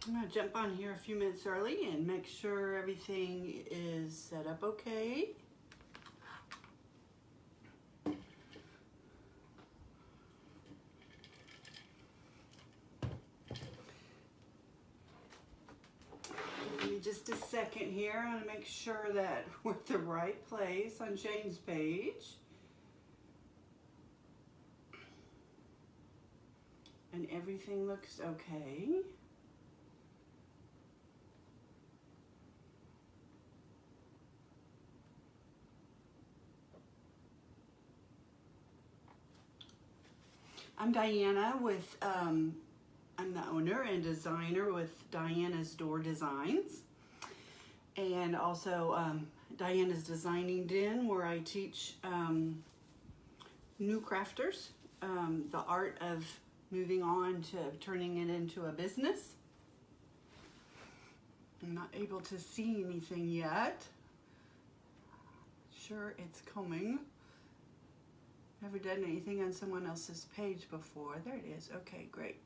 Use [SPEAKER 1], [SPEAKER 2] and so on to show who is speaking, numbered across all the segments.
[SPEAKER 1] I'm gonna jump on here a few minutes early and make sure everything is set up okay. Give me just a second here. I want to make sure that we're at the right place on Jane's page. And everything looks okay. I'm Diana with, I'm the owner and designer with Diana's Door Designs. And also Diana's Designing Den, where I teach new crafters the art of moving on to turning it into a business. I'm not able to see anything yet. Sure, it's coming. Never done anything on someone else's page before. There it is. Okay, great.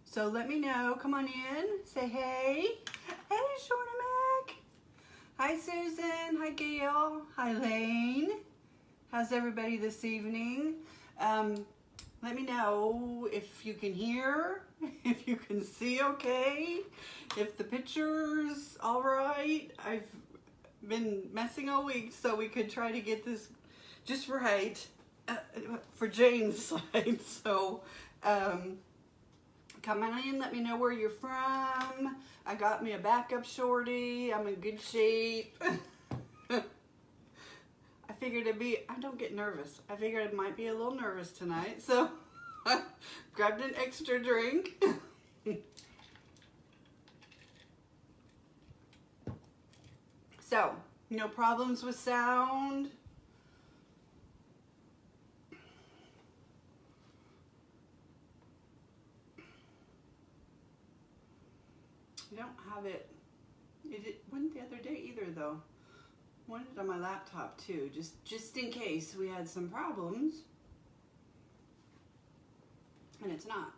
[SPEAKER 1] So let me know. Come on in. Say hey. Hey, Shorty Mac. Hi, Susan. Hi, Gail. Hi, Lane. How's everybody this evening? Let me know if you can hear, if you can see okay, if the picture's all right. I've been messing all week so we could try to get this just right for Jane's side. So come on in, let me know where you're from. I got me a backup shorty. I'm in good shape. I figured I don't get nervous. I figured I might be a little nervous tonight, so I grabbed an extra drink. So, no problems with sound. I don't have it. It wasn't the other day either, though. I wanted it on my laptop too, just in case we had some problems. And it's not.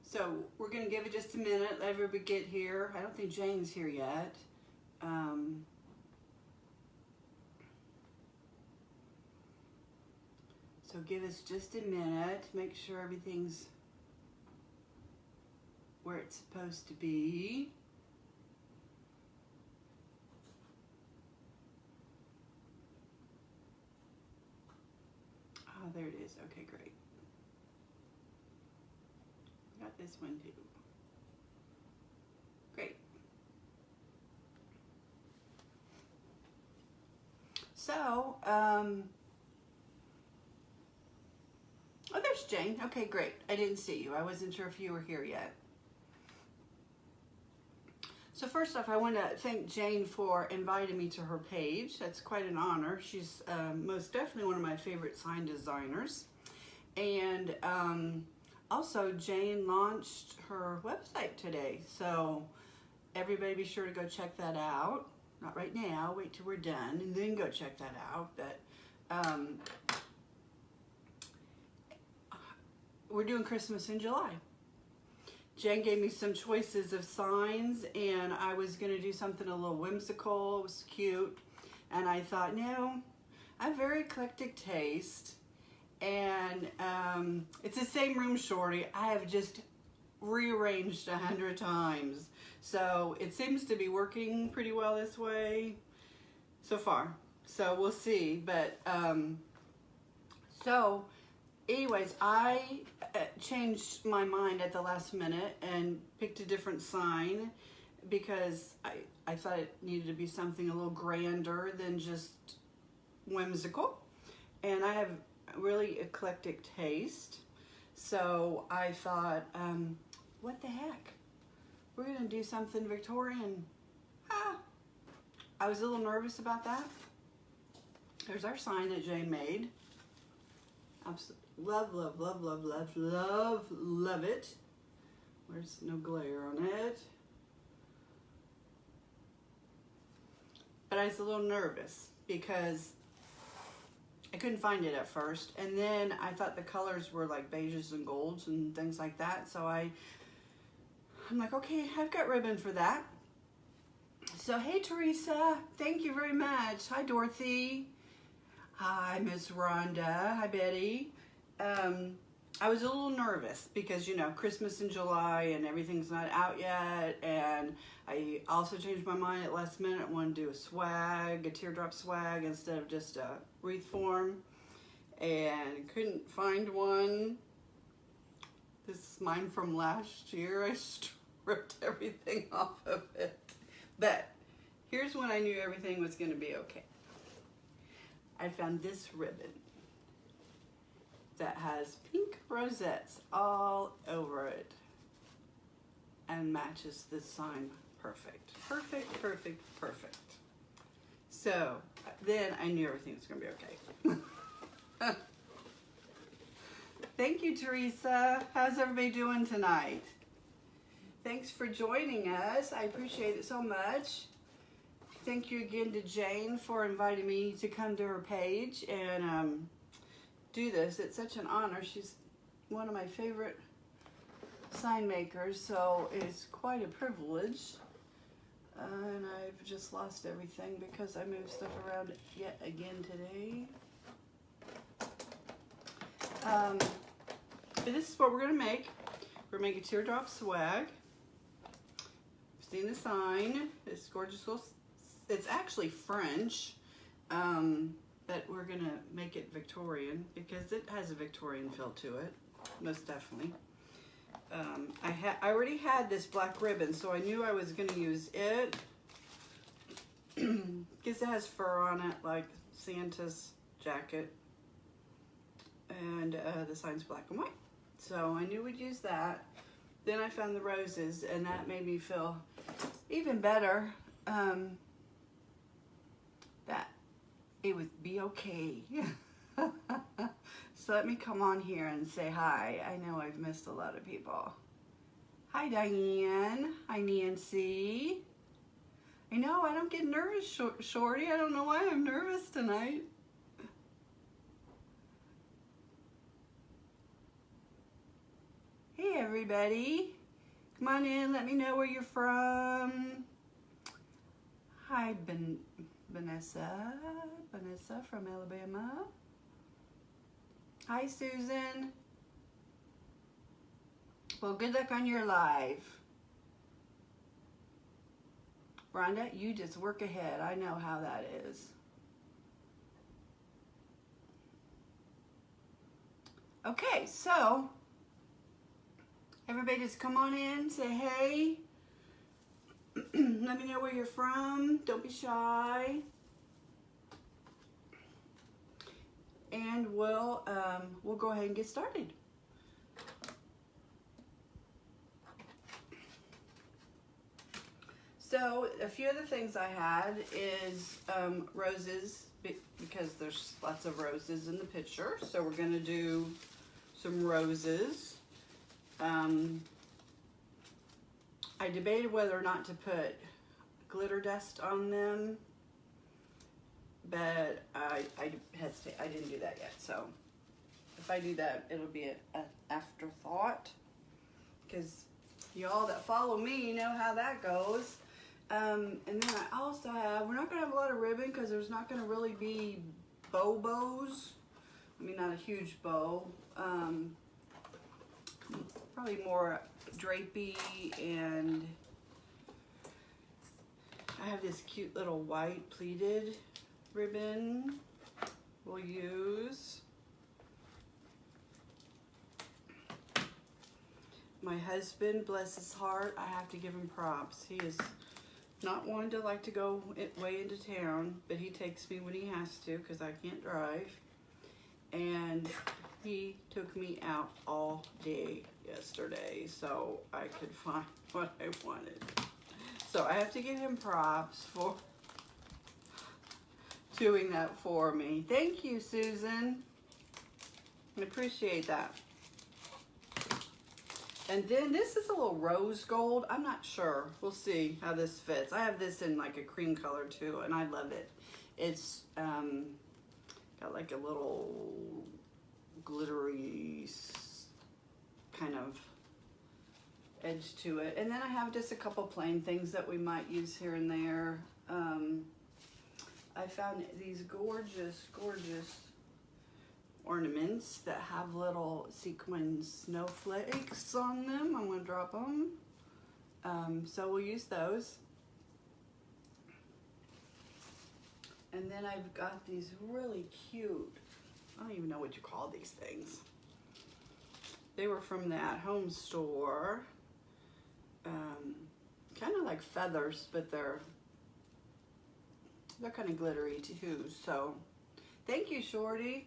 [SPEAKER 1] So we're gonna give it just a minute, let everybody get here. I don't think Jane's here yet. So give us just a minute, make sure everything's where it's supposed to be. Oh, there it is. Okay, great. Got this one too. Great. So, oh, there's Jane. Okay, great. I didn't see you. I wasn't sure if you were here yet. So first off, I want to thank Jane for inviting me to her page. That's quite an honor. She's most definitely one of my favorite sign designers. And also, Jane launched her website today. So everybody be sure to go check that out. Not right now, wait till we're done and then go check that out. But we're doing Christmas in July. Jen gave me some choices of signs, and I was going to do something a little whimsical. It was cute. And I thought, no, I have very eclectic taste. And it's the same room shorty. I have just rearranged 100 times. So it seems to be working pretty well this way so far. So we'll see. But so anyways, I changed my mind at the last minute and picked a different sign because I thought it needed to be something a little grander than just whimsical. And I have really eclectic taste. So I thought, what the heck? We're going to do something Victorian. I was a little nervous about that. There's our sign that Jane made. Absolutely. Love, love, love, love, love, love, love it. There's no glare on it. But I was a little nervous because I couldn't find it at first. And then I thought the colors were like beiges and golds and things like that. So I'm like, okay, I've got ribbon for that. So, hey, Teresa, thank you very much. Hi, Dorothy. Hi, Miss Rhonda. Hi, Betty. I was a little nervous because, you know, Christmas in July and everything's not out yet. And I also changed my mind at last minute. I wanted to do a swag, a teardrop swag instead of just a wreath form. And couldn't find one. This is mine from last year. I stripped everything off of it. But here's when I knew everything was going to be okay. I found this ribbon that has pink rosettes all over it and matches this sign perfect. Perfect, perfect, perfect. So then I knew everything was going to be okay. Thank you, Teresa. How's everybody doing tonight? Thanks for joining us. I appreciate it so much. Thank you again to Jane for inviting me to come to her page and do this. It's such an honor. She's one of my favorite sign makers, so it's quite a privilege. And I've just lost everything because I moved stuff around yet again today. But this is what we're going to make. We're going to make a teardrop swag. Seen the sign. It's gorgeous little, it's actually French, but we're gonna make it Victorian because it has a Victorian feel to it, most definitely. I already had this black ribbon, so I knew I was gonna use it because it has fur on it, like Santa's jacket, and the sign's black and white, so I knew we'd use that. Then I found the roses, and that made me feel even better that it would be okay. So let me come on here and say hi. I know I've missed a lot of people. Hi, Diane. Hi, Nancy. I know I don't get nervous, Shorty. I don't know why I'm nervous tonight. Hey, everybody. Come on in. Let me know where you're from. Hi, Vanessa. Vanessa from Alabama. Hi, Susan. Well, good luck on your live. Rhonda, you just work ahead. I know how that is. Okay, so everybody just come on in, say hey. Let me know where you're from. Don't be shy. And we'll go ahead and get started. So a few of the things I had is roses, because there's lots of roses in the picture. So we're going to do some roses. I debated whether or not to put glitter dust on them, but I hesitate. I didn't do that yet. So if I do that, it'll be an afterthought, because y'all that follow me know how that goes. And then I also have, we're not going to have a lot of ribbon because there's not going to really be bows. I mean, not a huge bow. Probably more drapey, and I have this cute little white pleated ribbon we'll use. My husband, bless his heart, I have to give him props. He is not one to like to go way into town, but he takes me when he has to because I can't drive. And he took me out all day yesterday so I could find what I wanted. So I have to give him props for doing that for me. Thank you, Susan. I appreciate that. And then this is a little rose gold. I'm not sure. We'll see how this fits. I have this in like a cream color too, and I love it. It's Got like a little glittery kind of edge to it. And then I have just a couple plain things that we might use here and there. I found these gorgeous, gorgeous ornaments that have little sequin snowflakes on them. I'm going to drop them. So we'll use those. And then I've got these really cute, I don't even know what you call these things. They were from the at-home store. Kind of like feathers, but they're kind of glittery too. So thank you, Shorty.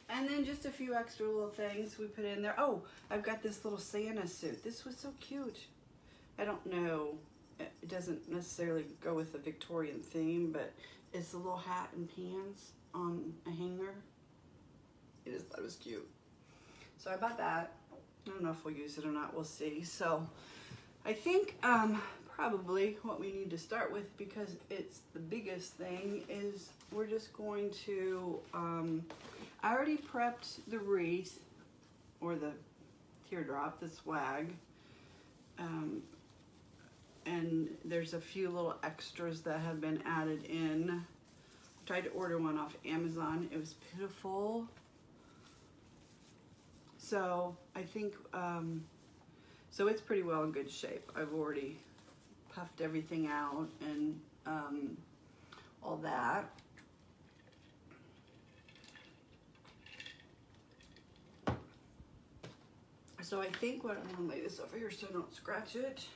[SPEAKER 1] And then just a few extra little things we put in there. Oh, I've got this little Santa suit. This was so cute. I don't know, it doesn't necessarily go with the Victorian theme, but it's a little hat and pants on a hanger. I just thought it was cute. So I bought that. I don't know if we'll use it or not, we'll see. So I think probably what we need to start with, because it's the biggest thing, is we're just going to, I already prepped the wreath, or the teardrop, the swag, and there's a few little extras that have been added in. I tried to order one off Amazon. It was pitiful. So I think, so it's pretty well in good shape. I've already puffed everything out and all that. So I think what I'm gonna lay this over here so I don't scratch it.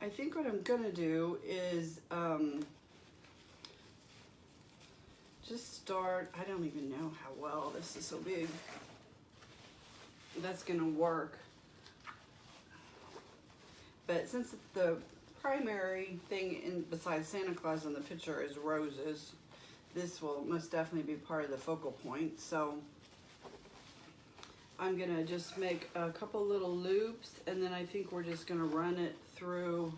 [SPEAKER 1] I think what I'm gonna do is just start, I don't even know how well this is so big. That's gonna work. But since the primary thing besides Santa Claus in the picture is roses, this will most definitely be part of the focal point. So I'm gonna just make a couple little loops, and then I think we're just gonna run it through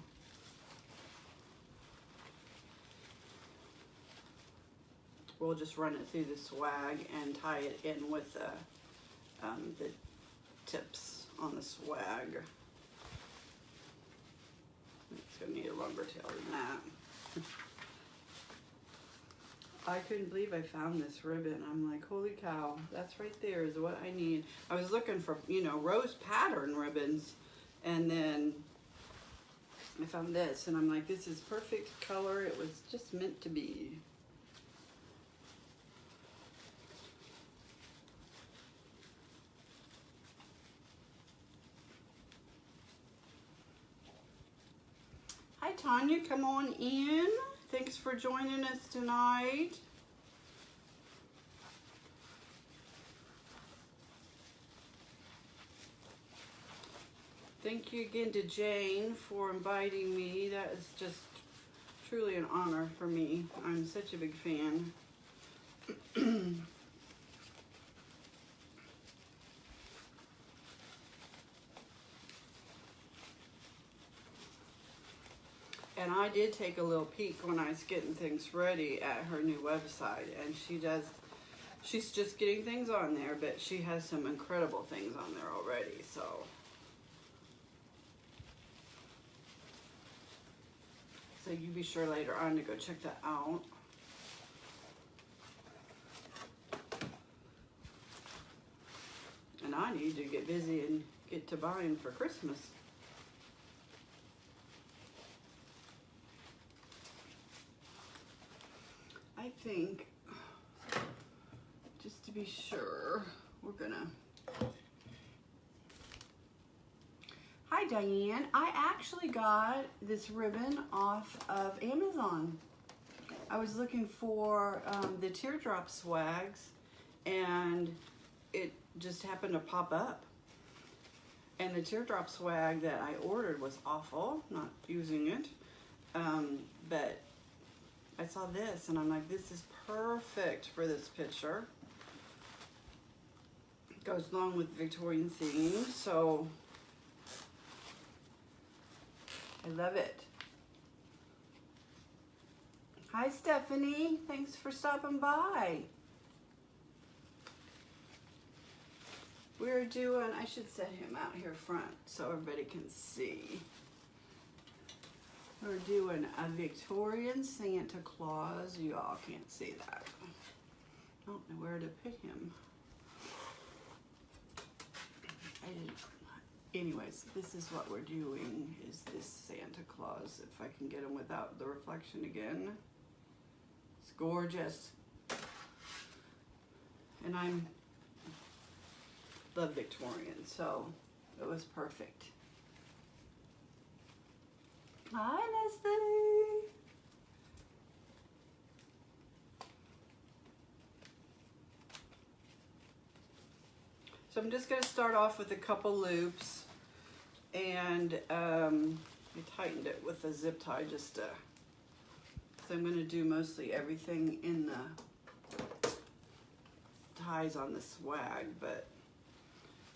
[SPEAKER 1] we'll just run it through the swag and tie it in with the tips on the swag. It's gonna need a longer tail than that. I couldn't believe I found this ribbon. I'm like, holy cow, that's right there is what I need. I was looking for, you know, rose pattern ribbons, and then I found this, and I'm like, this is perfect color. It was just meant to be. Hi, Tanya, come on in. Thanks for joining us tonight. Thank you again to Jane for inviting me. That is just truly an honor for me. I'm such a big fan. And I did take a little peek when I was getting things ready at her new website, and she's just getting things on there, but she has some incredible things on there already, so. So you be sure later on to go check that out. And I need to get busy and get to buying for Christmas. I think, just to be sure, we're gonna... Hi Diane, I actually got this ribbon off of Amazon. I was looking for the teardrop swags, and it just happened to pop up. And the teardrop swag that I ordered was awful, not using it, but I saw this and I'm like, this is perfect for this picture. It goes along with Victorian theme, so I love it. Hi, Stephanie. Thanks for stopping by. We're doing, I should set him out here front so everybody can see. We're doing a Victorian Santa Claus. You all can't see that. I don't know where to put him. I didn't. Anyways, this is what we're doing, is this Santa Claus. If I can get him without the reflection again. It's gorgeous. And I'm love Victorian, so it was perfect. Hi, Leslie. So I'm just going to start off with a couple loops, and I tightened it with a zip tie just to, so I'm going to do mostly everything in the ties on the swag, but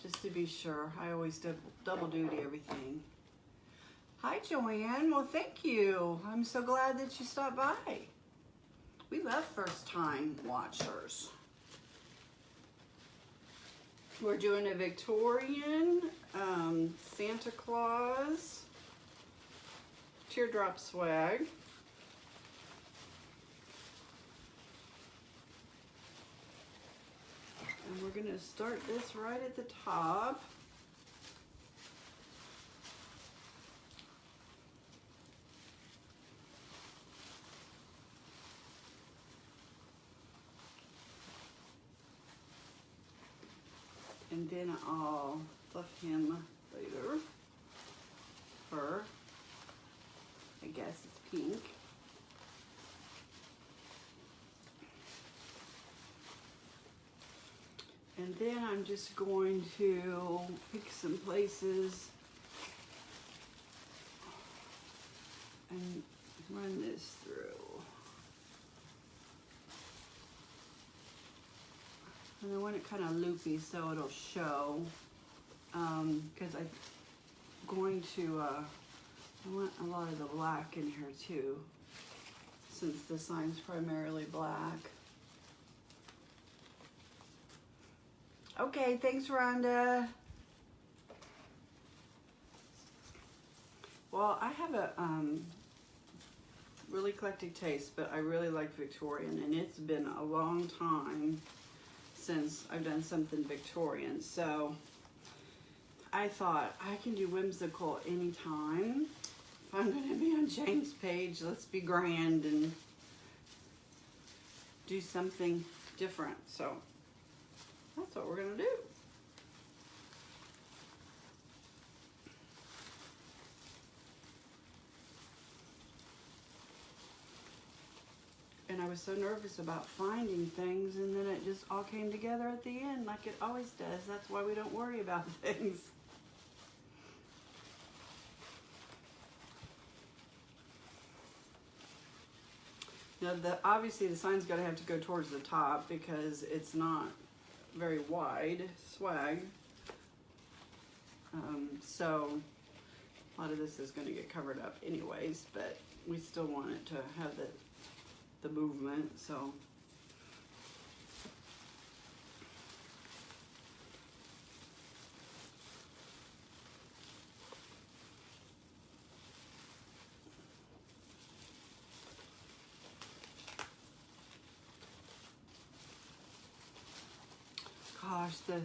[SPEAKER 1] just to be sure, I always double duty everything. Hi, Joanne. Well, thank you. I'm so glad that you stopped by. We love first-time watchers. We're doing a Victorian Santa Claus teardrop swag. And we're going to start this right at the top. And then I'll fluff him later. Fur. I guess it's pink. And then I'm just going to pick some places and run this through. And I want it kind of loopy so it'll show, because I'm going to, I want a lot of the black in here too, since the sign's primarily black. Okay, thanks, Rhonda. Well, I have a really eclectic taste, but I really like Victorian, and it's been a long time since I've done something Victorian, so I thought I can do whimsical anytime. If I'm going to be on Jane's page, let's be grand and do something different. So that's what we're going to do. And I was so nervous about finding things, and then it just all came together at the end like it always does. That's why we don't worry about things. Now, obviously the sign's going to have to go towards the top because it's not very wide swag. So a lot of this is going to get covered up anyways, but we still want it to have the movement, so. Gosh, the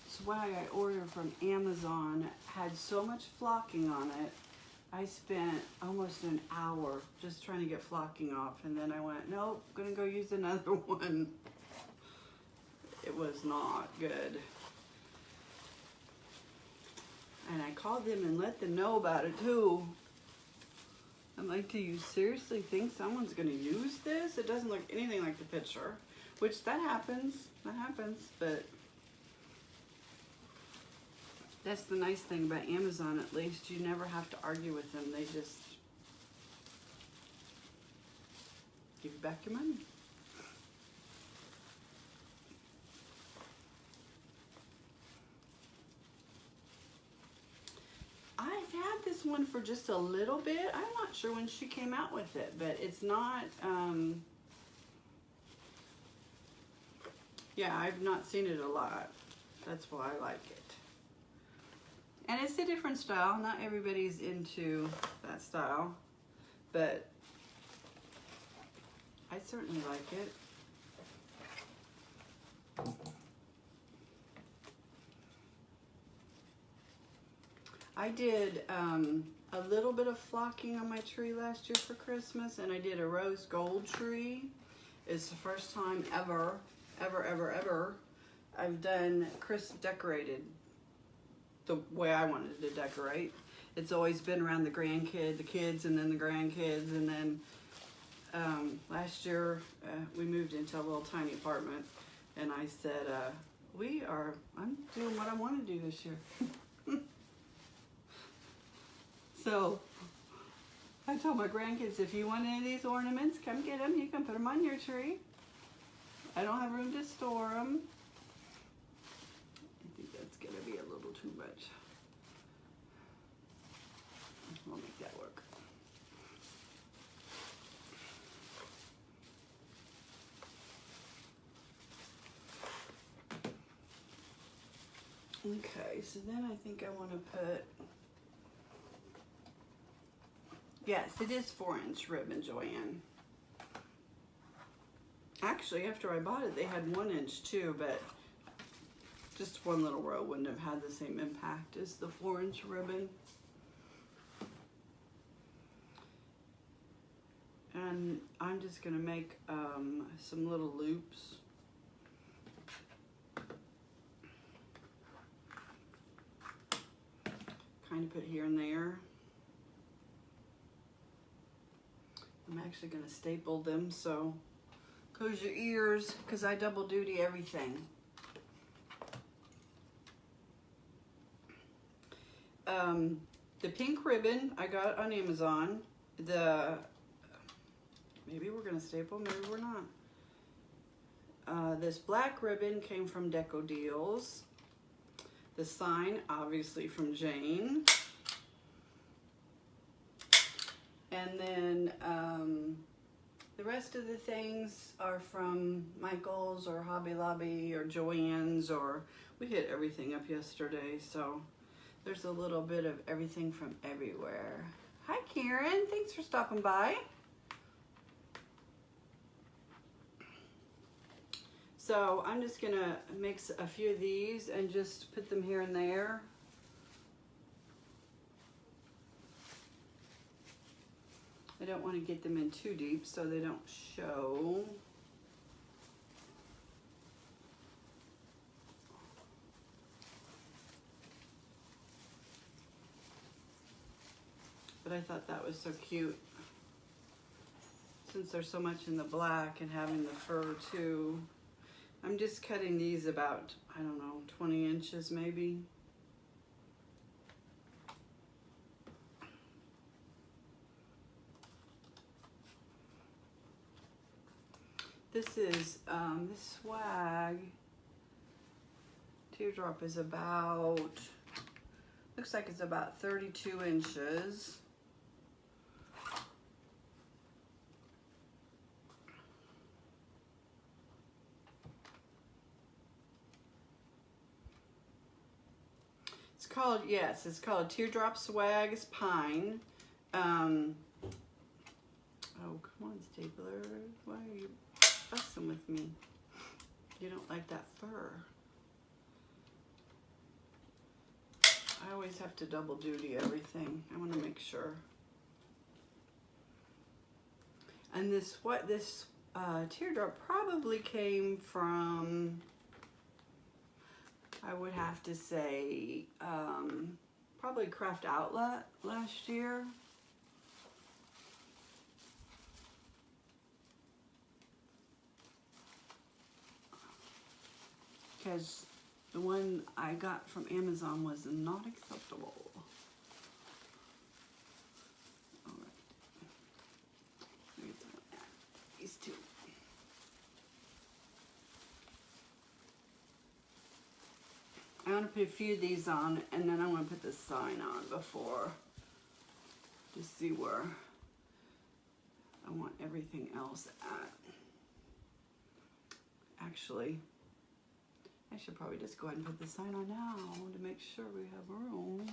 [SPEAKER 1] swag I ordered from Amazon had so much flocking on it. I spent almost an hour just trying to get flocking off, and then I went, nope, I'm gonna go use another one. It was not good. And I called them and let them know about it too. I'm like, do you seriously think someone's gonna use this? It doesn't look anything like the picture, which that happens, but that's the nice thing about Amazon, at least. You never have to argue with them. They just give you back your money. I've had this this one for just a little bit. I'm not sure when she came out with it, but it's not, yeah, I've not seen it a lot. That's why I like it. And it's a different style. Not everybody's into that style, but I certainly like it. I did a little bit of flocking on my tree last year for Christmas, and I did a rose gold tree. It's the first time ever I've done decorated the way I wanted to decorate. It's always been around the kids, and then the grandkids, and then last year we moved into a little tiny apartment, and I said, I'm doing what I want to do this year. So I told my grandkids, if you want any of these ornaments, come get them. You can put them on your tree. I don't have room to store them. I think that's going to be a little too much. We'll make that work. Okay, so then I think I want to put, yes, it is 4-inch ribbon, Joanne. Actually, after I bought it, they had 1-inch too, but just one little row wouldn't have had the same impact as the 4-inch ribbon. And I'm just gonna make some little loops. Kind of put here and there. I'm actually gonna staple them, so close your ears, because I double duty everything. The pink ribbon I got on Amazon. Maybe we're gonna staple, maybe we're not. This black ribbon came from Deco Deals. The sign, obviously, from Jane. And then the rest of the things are from Michael's or Hobby Lobby or Joann's, or we hit everything up yesterday, so there's a little bit of everything from everywhere. Hi Karen, thanks for stopping by. So I'm just gonna mix a few of these and just put them here and there. I don't want to get them in too deep so they don't show. But I thought that was so cute. Since there's so much in the black and having the fur too. I'm just cutting these about, I don't know, 20 inches maybe. This is, this swag teardrop is about, looks like it's about 32 inches. It's called, yes, it's called Teardrop Swags Pine. Oh, come on, stapler. Why are you fussing with me? You don't like that fur. I always have to double duty everything. I want to make sure. And this, teardrop probably came from, I would have to say, probably Craft Outlet last year. Because the one I got from Amazon was not acceptable. All right. These two. I want to put a few of these on, and then I want to put the sign on before to see where I want everything else at. Actually, I should probably just go ahead and put the sign on now to make sure we have room.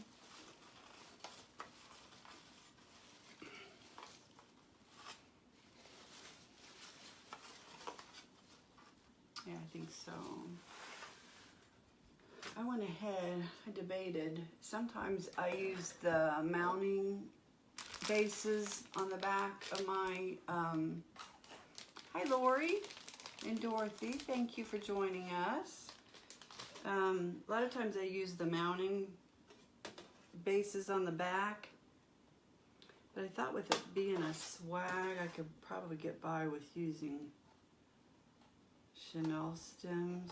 [SPEAKER 1] Yeah, I think so. I went ahead, I debated. Sometimes I use the mounting bases on the back of my, hi Lori and Dorothy, thank you for joining us. A lot of times I use the mounting bases on the back, but I thought with it being a swag, I could probably get by with using Chanel stems.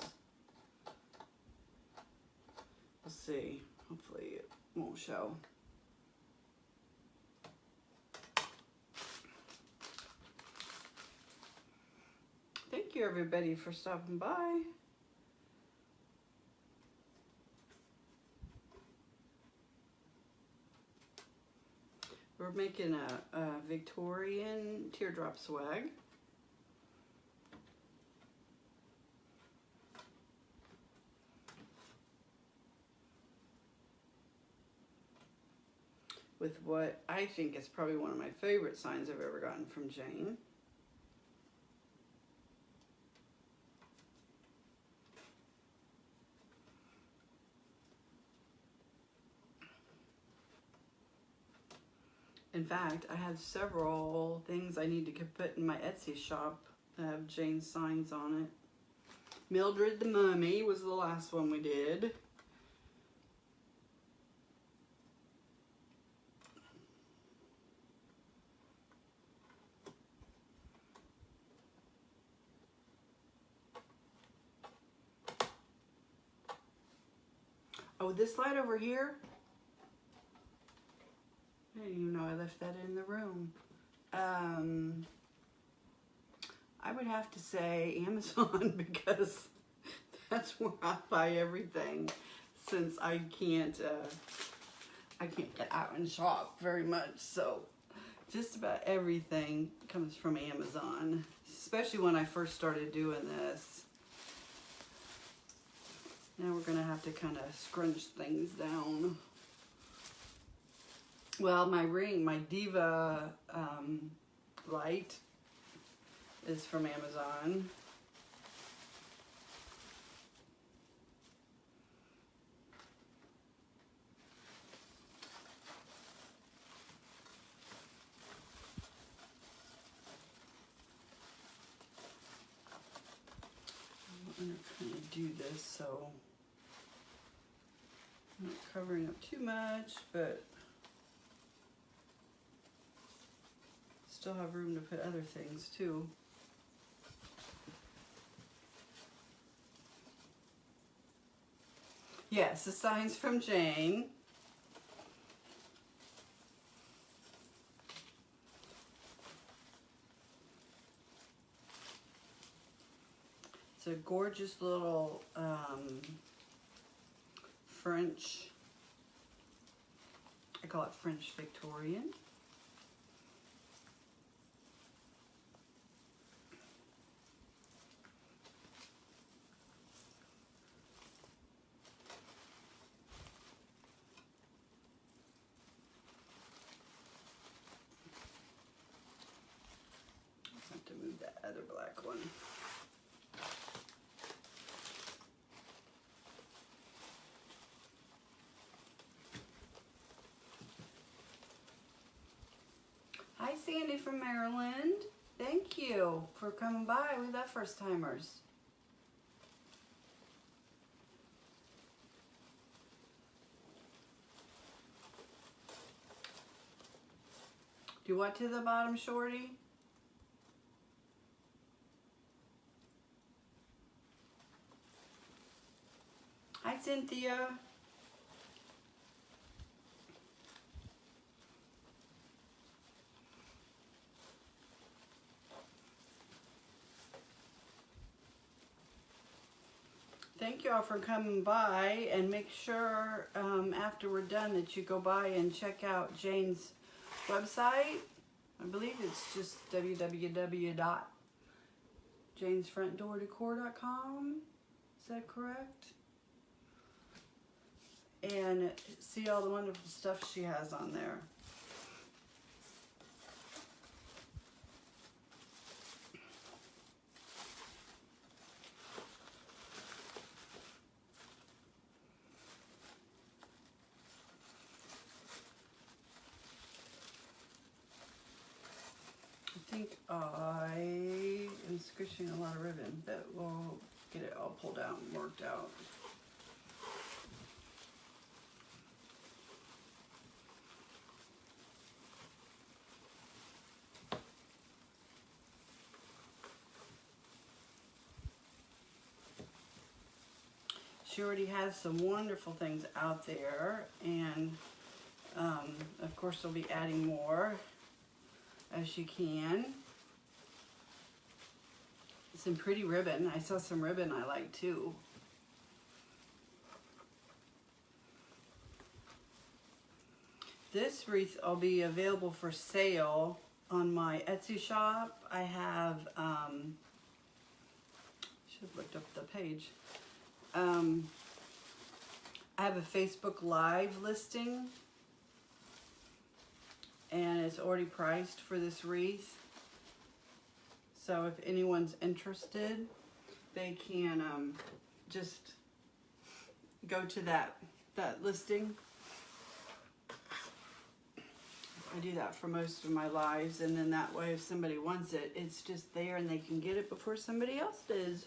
[SPEAKER 1] We'll see. Hopefully it won't show. Thank you everybody for stopping by. We're making a Victorian teardrop swag. With what I think is probably one of my favorite signs I've ever gotten from Jane. In fact, I have several things I need to put in my Etsy shop that have Jane's signs on it. Mildred the Mummy was the last one we did. Oh, this light over here, I didn't even know I left that in the room. I would have to say Amazon because that's where I buy everything, since I can't get out and shop very much. So just about everything comes from Amazon, especially when I first started doing this. Now we're gonna have to kind of scrunch things down. Well, my ring, my Diva light is from Amazon. I'm gonna kind of do this so I'm not covering up too much, but still have room to put other things too. Yes, the signs from Jane. It's a gorgeous little French, I call it French Victorian. I have to move that other black one. Hi Sandy from Maryland. Thank you for coming by. We love first timers. Do what to the bottom, Shorty? Hi Cynthia. Thank you all for coming by, and make sure after we're done that you go by and check out Jane's website. I believe it's just www.janesfrontdoordecor.com. Is that correct? And see all the wonderful stuff she has on there. I think I am squishing a lot of ribbon, but we'll get it all pulled out and worked out. She already has some wonderful things out there, and of course she'll be adding more as she can. Some pretty ribbon. I saw some ribbon I like too. This wreath will be available for sale on my Etsy shop. I have, should have looked up the page. I have a Facebook Live listing, and it's already priced for this wreath. So if anyone's interested, they can just go to that listing. I do that for most of my lives, and then that way if somebody wants it, it's just there and they can get it before somebody else does.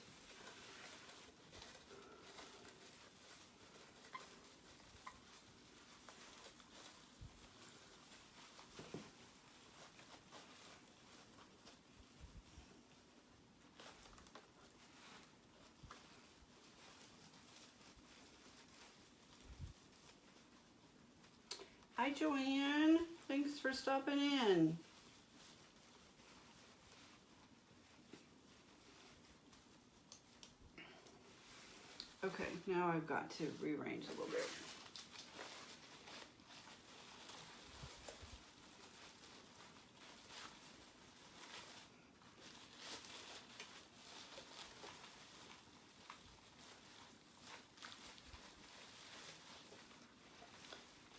[SPEAKER 1] Hi Joanne, thanks for stopping in. Okay, now I've got to rearrange a little bit.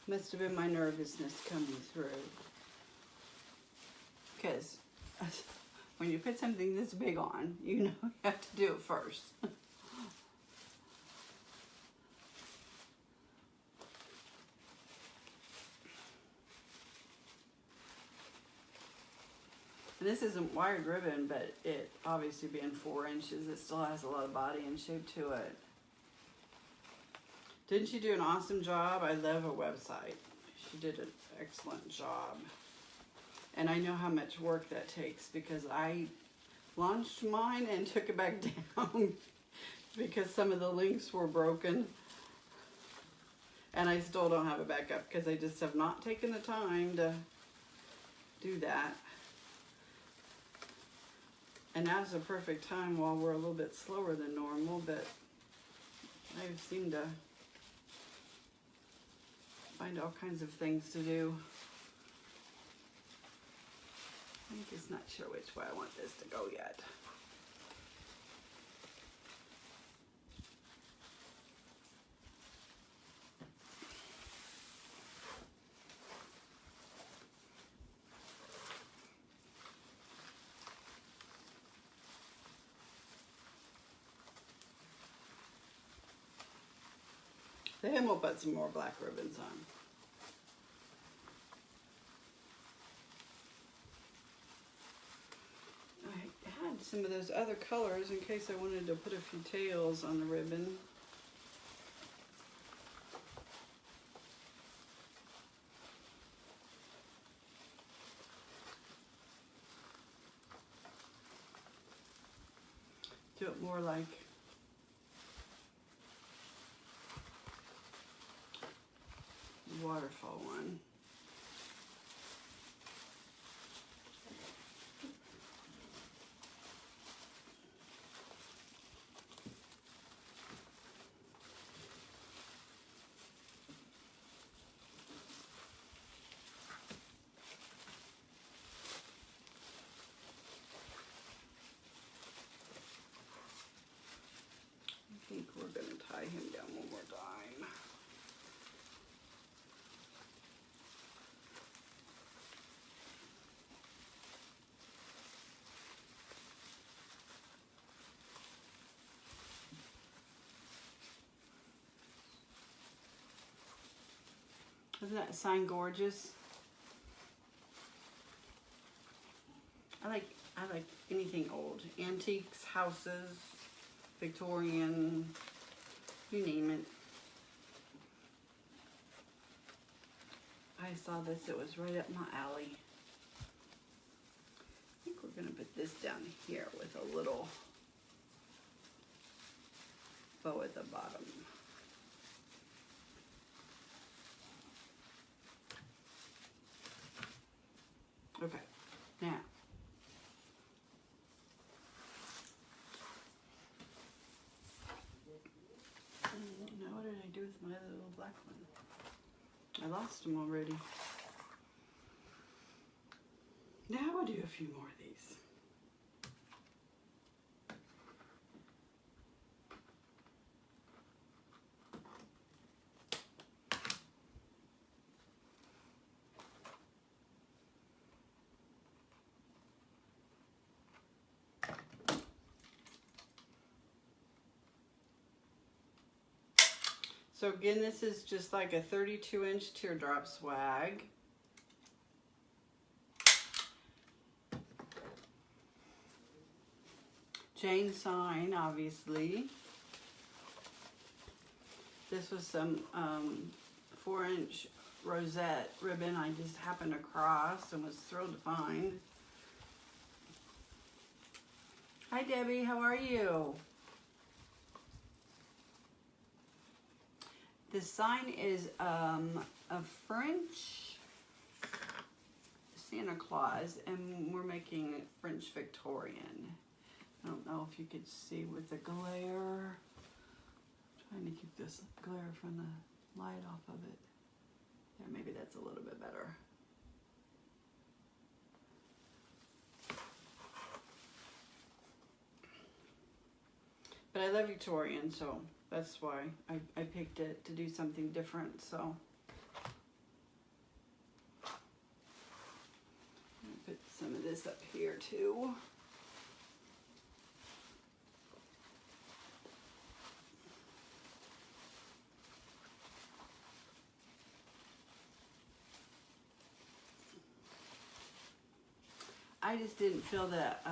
[SPEAKER 1] Must have been my nervousness coming through. Because when you put something this big on, you know you have to do it first. This isn't wired ribbon, but it obviously being 4 inches, it still has a lot of body and shape to it. Didn't you do an awesome job? I love her website. She did an excellent job. And I know how much work that takes because I launched mine and took it back down because some of the links were broken. And I still don't have it back up because I just have not taken the time to do that. And now's the perfect time while we're a little bit slower than normal, but I seem to find all kinds of things to do. I'm just not sure which way I want this to go yet. Then we'll put some more black ribbons on. I had some of those other colors in case I wanted to put a few tails on the ribbon. Do it more like waterfall one. Isn't that sign gorgeous? I like anything old. Antiques, houses, Victorian, you name it. I saw this, it was right up my alley. I think we're gonna put this down here with a little bow at the bottom. Okay, now. Now what did I do with my other little black one? I lost them already. Now I'll do a few more of these. So again, this is just like a 32-inch teardrop swag. Chain sign, obviously. This was some 4-inch rosette ribbon I just happened across and was thrilled to find. Hi Debbie, how are you? This sign is a French Santa Claus, and we're making French Victorian. I don't know if you could see with the glare. I'm trying to keep this glare from the light off of it. Yeah, maybe that's a little bit better. But I love Victorian, so that's why I picked it to do something different. So put some of this up here too. I just didn't feel that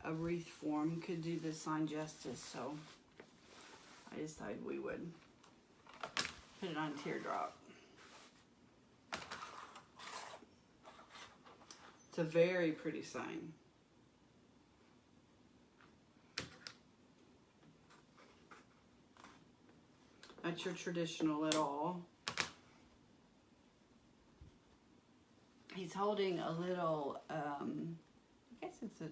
[SPEAKER 1] a wreath form could do the sign justice, so I decided we would put it on teardrop. It's a very pretty sign. Not your traditional at all. He's holding a little, I guess it's a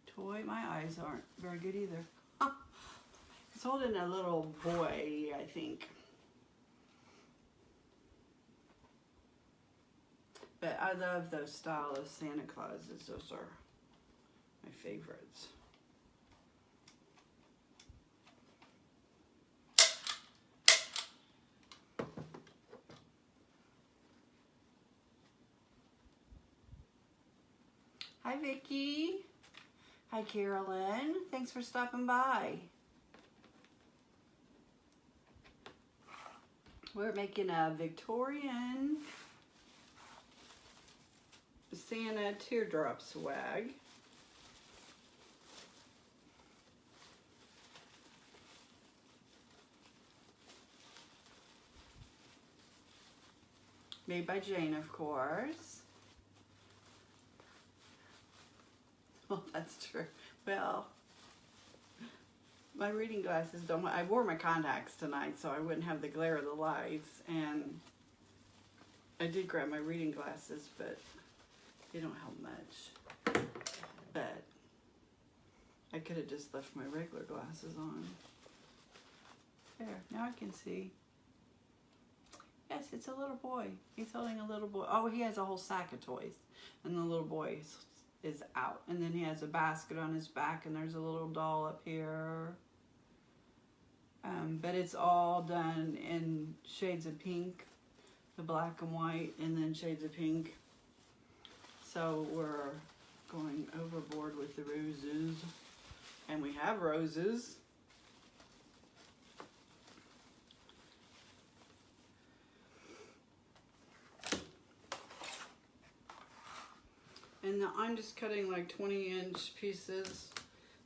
[SPEAKER 1] toy. My eyes aren't very good either. He's holding a little boy, I think. But I love those style of Santa Clauses. Those are my favorites. Hi, Vicki. Hi, Carolyn. Thanks for stopping by. We're making a Victorian Santa teardrop swag. Made by Jane, of course. Well, that's true. Well, my reading glasses don't, I wore my contacts tonight so I wouldn't have the glare of the lights, and I did grab my reading glasses, but they don't help much. But I could have just left my regular glasses on. There, now I can see. Yes, it's a little boy. He's holding a little boy. Oh, he has a whole sack of toys, and the little boy is out, and then he has a basket on his back, and there's a little doll up here. But it's all done in shades of pink, the black and white, and then shades of pink. So we're going overboard with the roses, and we have roses. And I'm just cutting like 20-inch pieces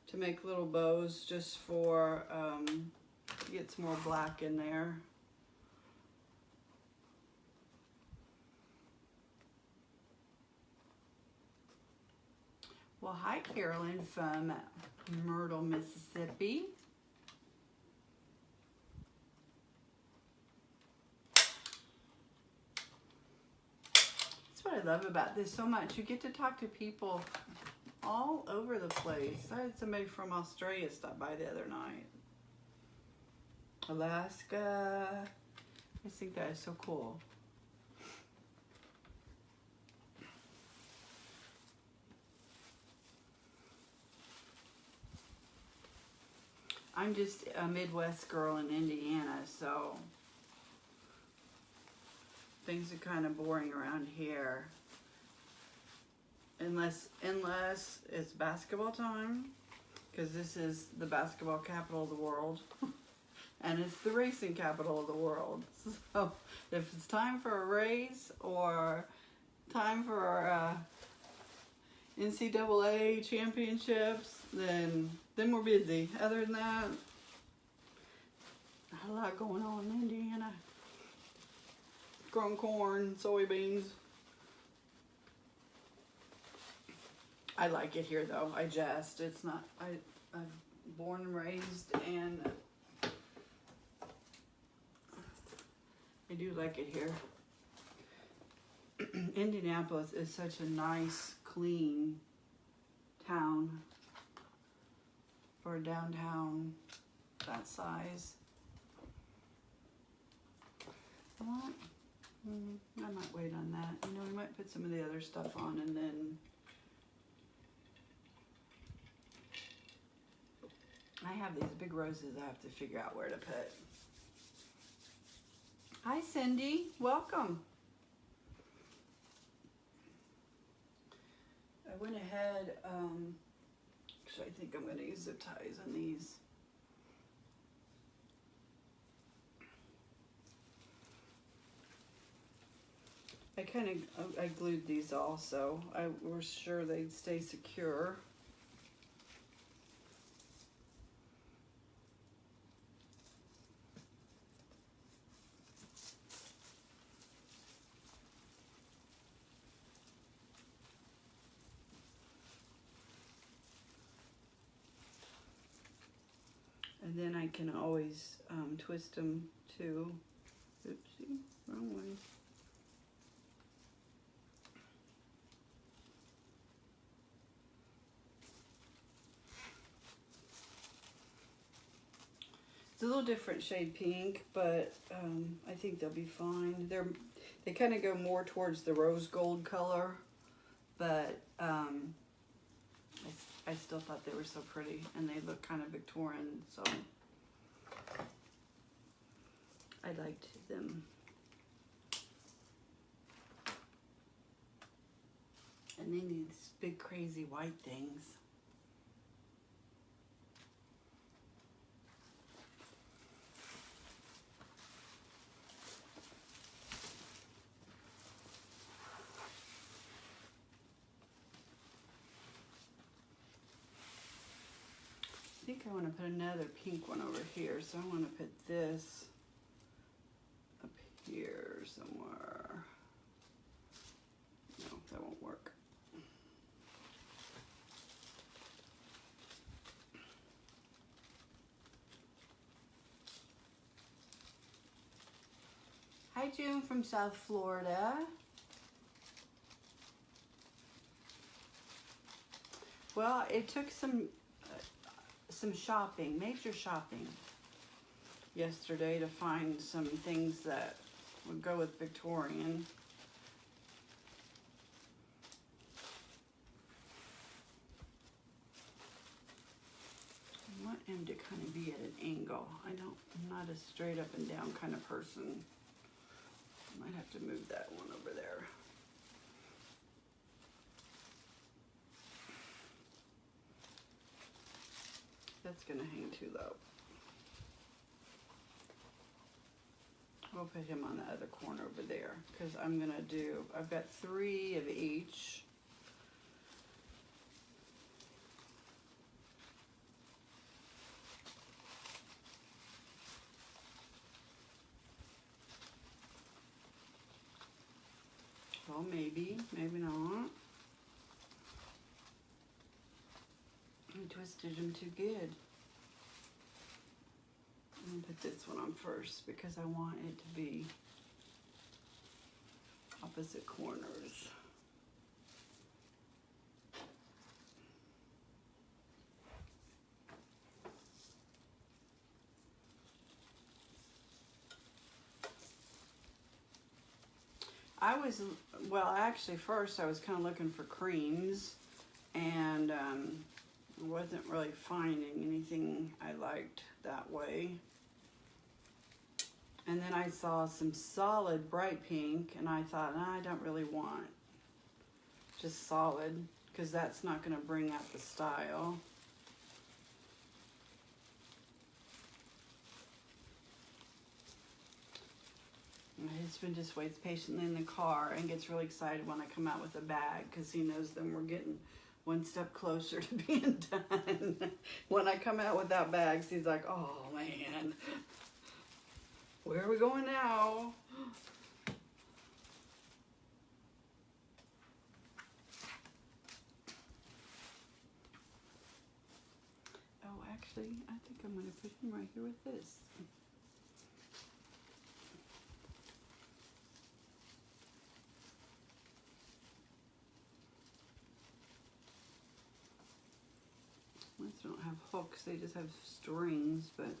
[SPEAKER 1] to make little bows just for, to get some more black in there. Well, hi Carolyn from Myrtle, Mississippi. That's what I love about this so much. You get to talk to people all over the place. I had somebody from Australia stop by the other night. Alaska. I think that is so cool. I'm just a Midwest girl in Indiana, so things are kind of boring around here. Unless it's basketball time, because this is the basketball capital of the world, and it's the racing capital of the world. So if it's time for a race or time for NCAA championships, then we're busy. Other than that, not a lot going on in Indiana. Growing corn, soybeans. I like it here though. It's not, I'm born and raised, and I do like it here. Indianapolis is such a nice, clean town for a downtown that size. I might wait on that. You know, we might put some of the other stuff on, and then I have these big roses I have to figure out where to put. Hi Cindy, welcome. I went ahead, actually I think I'm going to use zip ties on these. I glued these also. I was sure they'd stay secure. And then I can always twist them too. Oopsie, wrong way. It's a little different shade pink, but I think they'll be fine. They kind of go more towards the rose gold color, but I still thought they were so pretty, and they look kind of Victorian, so I liked them. And then these big crazy white things. I think I want to put another pink one over here, so I want to put this up here somewhere. No, that won't work. Hi June from South Florida. Well, it took some shopping, major shopping yesterday to find some things that would go with Victorian. I want him to kind of be at an angle. I'm not a straight up and down kind of person. I might have to move that one over there. That's gonna hang too low. We'll put him on the other corner over there, because I've got 3 of each. Well, maybe, maybe not. I twisted them too good. I'm gonna put this one on first because I want it to be opposite corners. Actually first I was kind of looking for creams, and wasn't really finding anything I liked that way. And then I saw some solid bright pink, and I thought, nah, I don't really want just solid, because that's not going to bring out the style. My husband just waits patiently in the car and gets really excited when I come out with a bag, because he knows then we're getting one step closer to being done. When I come out without bags, he's like, oh man, where are we going now? Oh, actually, I think I'm going to put him right here with this. Ones don't have hooks, they just have strings, but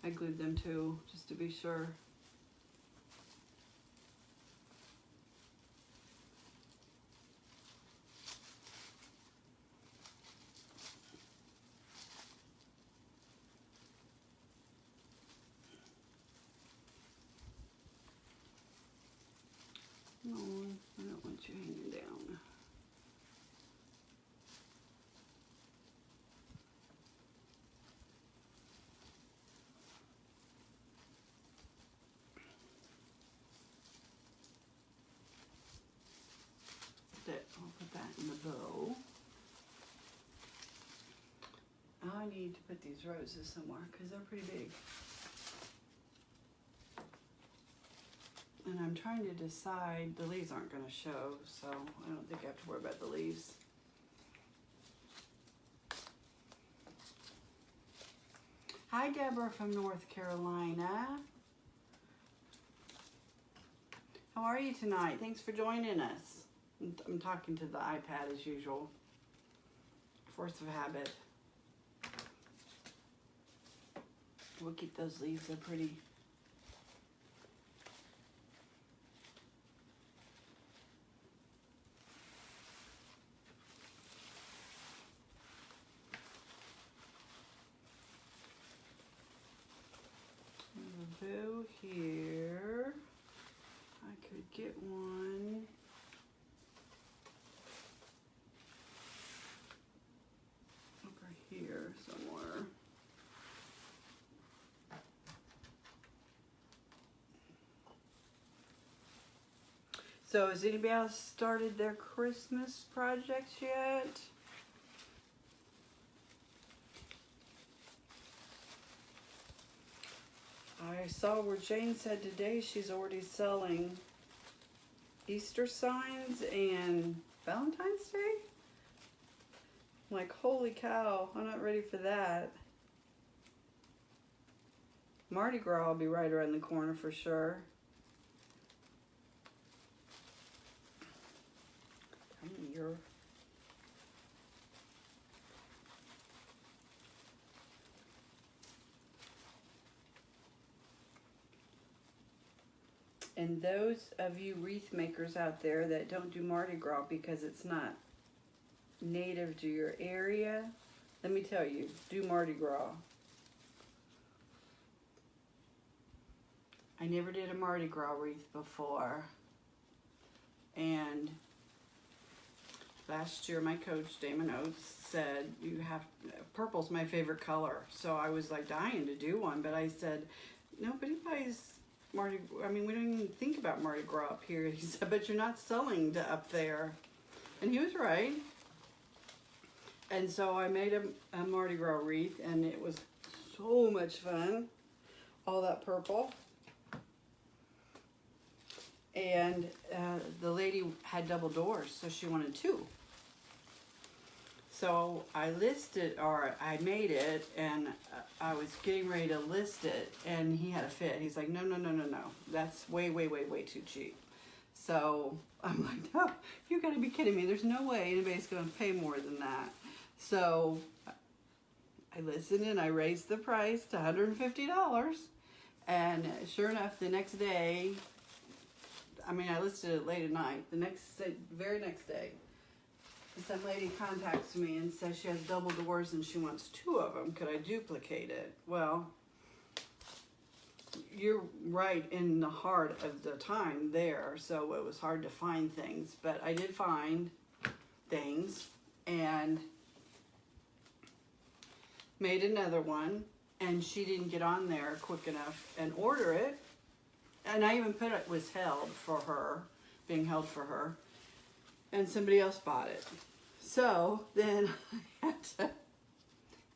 [SPEAKER 1] I glued them too, just to be sure. No, I don't want you hanging down. I'll put that in the bow. I need to put these roses somewhere because they're pretty big. And I'm trying to decide, the leaves aren't going to show, so I don't think I have to worry about the leaves. Hi, Deborah from North Carolina. How are you tonight? Thanks for joining us. I'm talking to the iPad as usual. Force of habit. We'll keep those leaves, they're pretty. A bow here. I could get one. Over here somewhere. So has anybody else started their Christmas projects yet? I saw where Jane said today she's already selling Easter signs and Valentine's Day. I'm like, holy cow, I'm not ready for that. Mardi Gras will be right around the corner for sure. Come here. And those of you wreath makers out there that don't do Mardi Gras because it's not native to your area, let me tell you, do Mardi Gras. I never did a Mardi Gras wreath before. And last year my coach, Damon Oates, said, purple's my favorite color. So I was like dying to do one, but I said, nobody buys we don't even think about Mardi Gras up here. He said, but you're not selling to up there. And he was right. And so I made a Mardi Gras wreath, and it was so much fun. All that purple. and the lady had double doors, so she wanted two. So I listed, or I made it, and I was getting ready to list it, and he had a fit. He's like, no, no, no, no, no. That's way, way, way, way too cheap. So I'm like, no, you gotta be kidding me. There's no way anybody's gonna pay more than that. So I listened and I raised the price to $150. And sure enough, the next day, I mean, I listed it late at night. Very next day, some lady contacts me and says she has double doors and she wants two of them. Could I duplicate it? Well, you're right in the heart of the time there, so it was hard to find things. But I did find things and made another one, and she didn't get on there quick enough and order it. And I even put it was held for her, being held for her, and somebody else bought it. So then I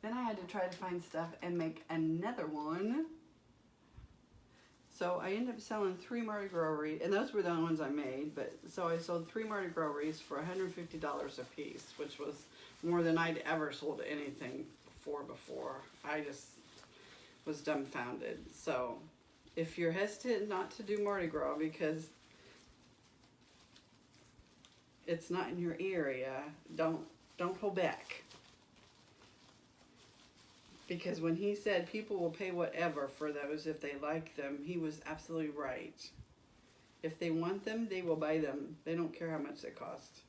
[SPEAKER 1] had to try to find stuff and make another one. So I ended up selling 3 Mardi Gras wreaths, and those were the only ones I made. But so I sold 3 Mardi Gras wreaths for $150 a piece, which was more than I'd ever sold anything for before. I just was dumbfounded. So if you're hesitant not to do Mardi Gras because it's not in your area, don't hold back. Because when he said people will pay whatever for those if they like them, he was absolutely right. If they want them, they will buy them. They don't care how much they cost.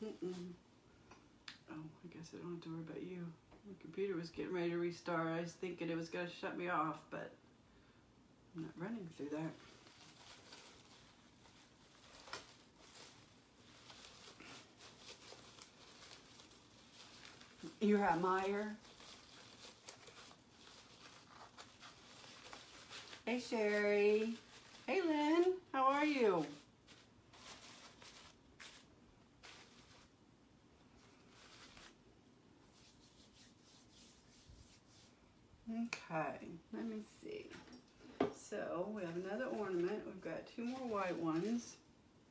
[SPEAKER 1] Oh, I guess I don't have to worry about you. My computer was getting ready to restart. I was thinking it was going to shut me off, but I'm not running through that. You're at Meyer. Hey, Sherry. Hey, Lynn. How are you? Okay, let me see. So we have another ornament. We've got 2 more white ones.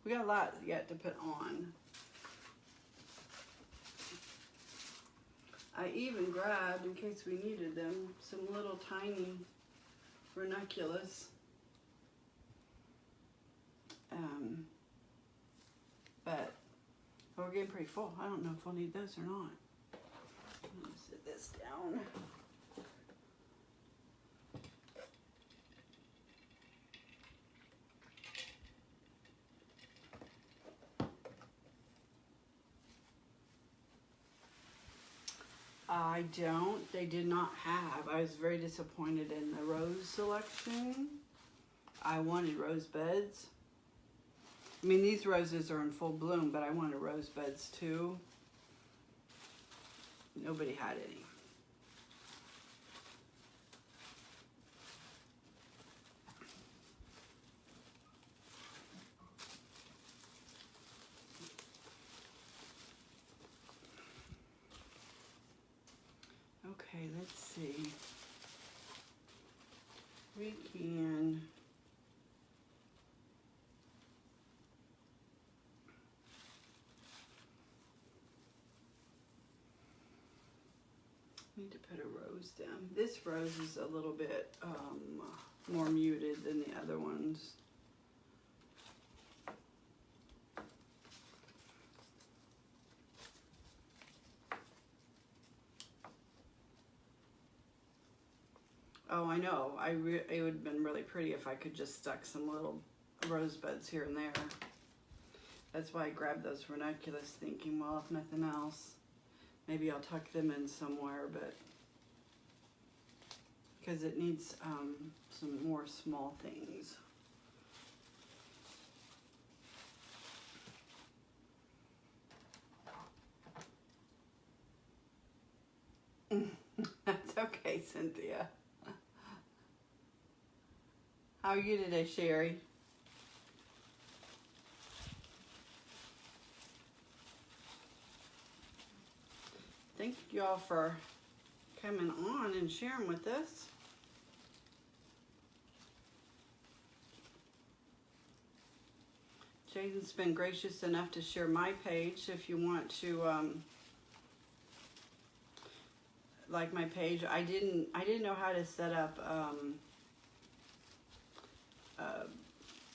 [SPEAKER 1] We got a lot yet to put on. I even grabbed, in case we needed them, some little tiny ranunculus. But we're getting pretty full. I don't know if we'll need those or not. I'm gonna sit this down. I don't. They did not have. I was very disappointed in the rose selection. I wanted rose buds. I mean, these roses are in full bloom, but I wanted rose buds too. Nobody had any. Okay, let's see. We can need to put a rose down. This rose is a little bit more muted than the other ones. Oh, I know. It would have been really pretty if I could just stuck some little rosebuds here and there. That's why I grabbed those ranunculus, thinking, well, if nothing else, maybe I'll tuck them in somewhere, but because it needs some more small things. That's okay, Cynthia. How are you today, Sherry? thank you all for coming on and sharing with us. Jaden's been gracious enough to share my page. If you want to like my page, I didn't know how to set up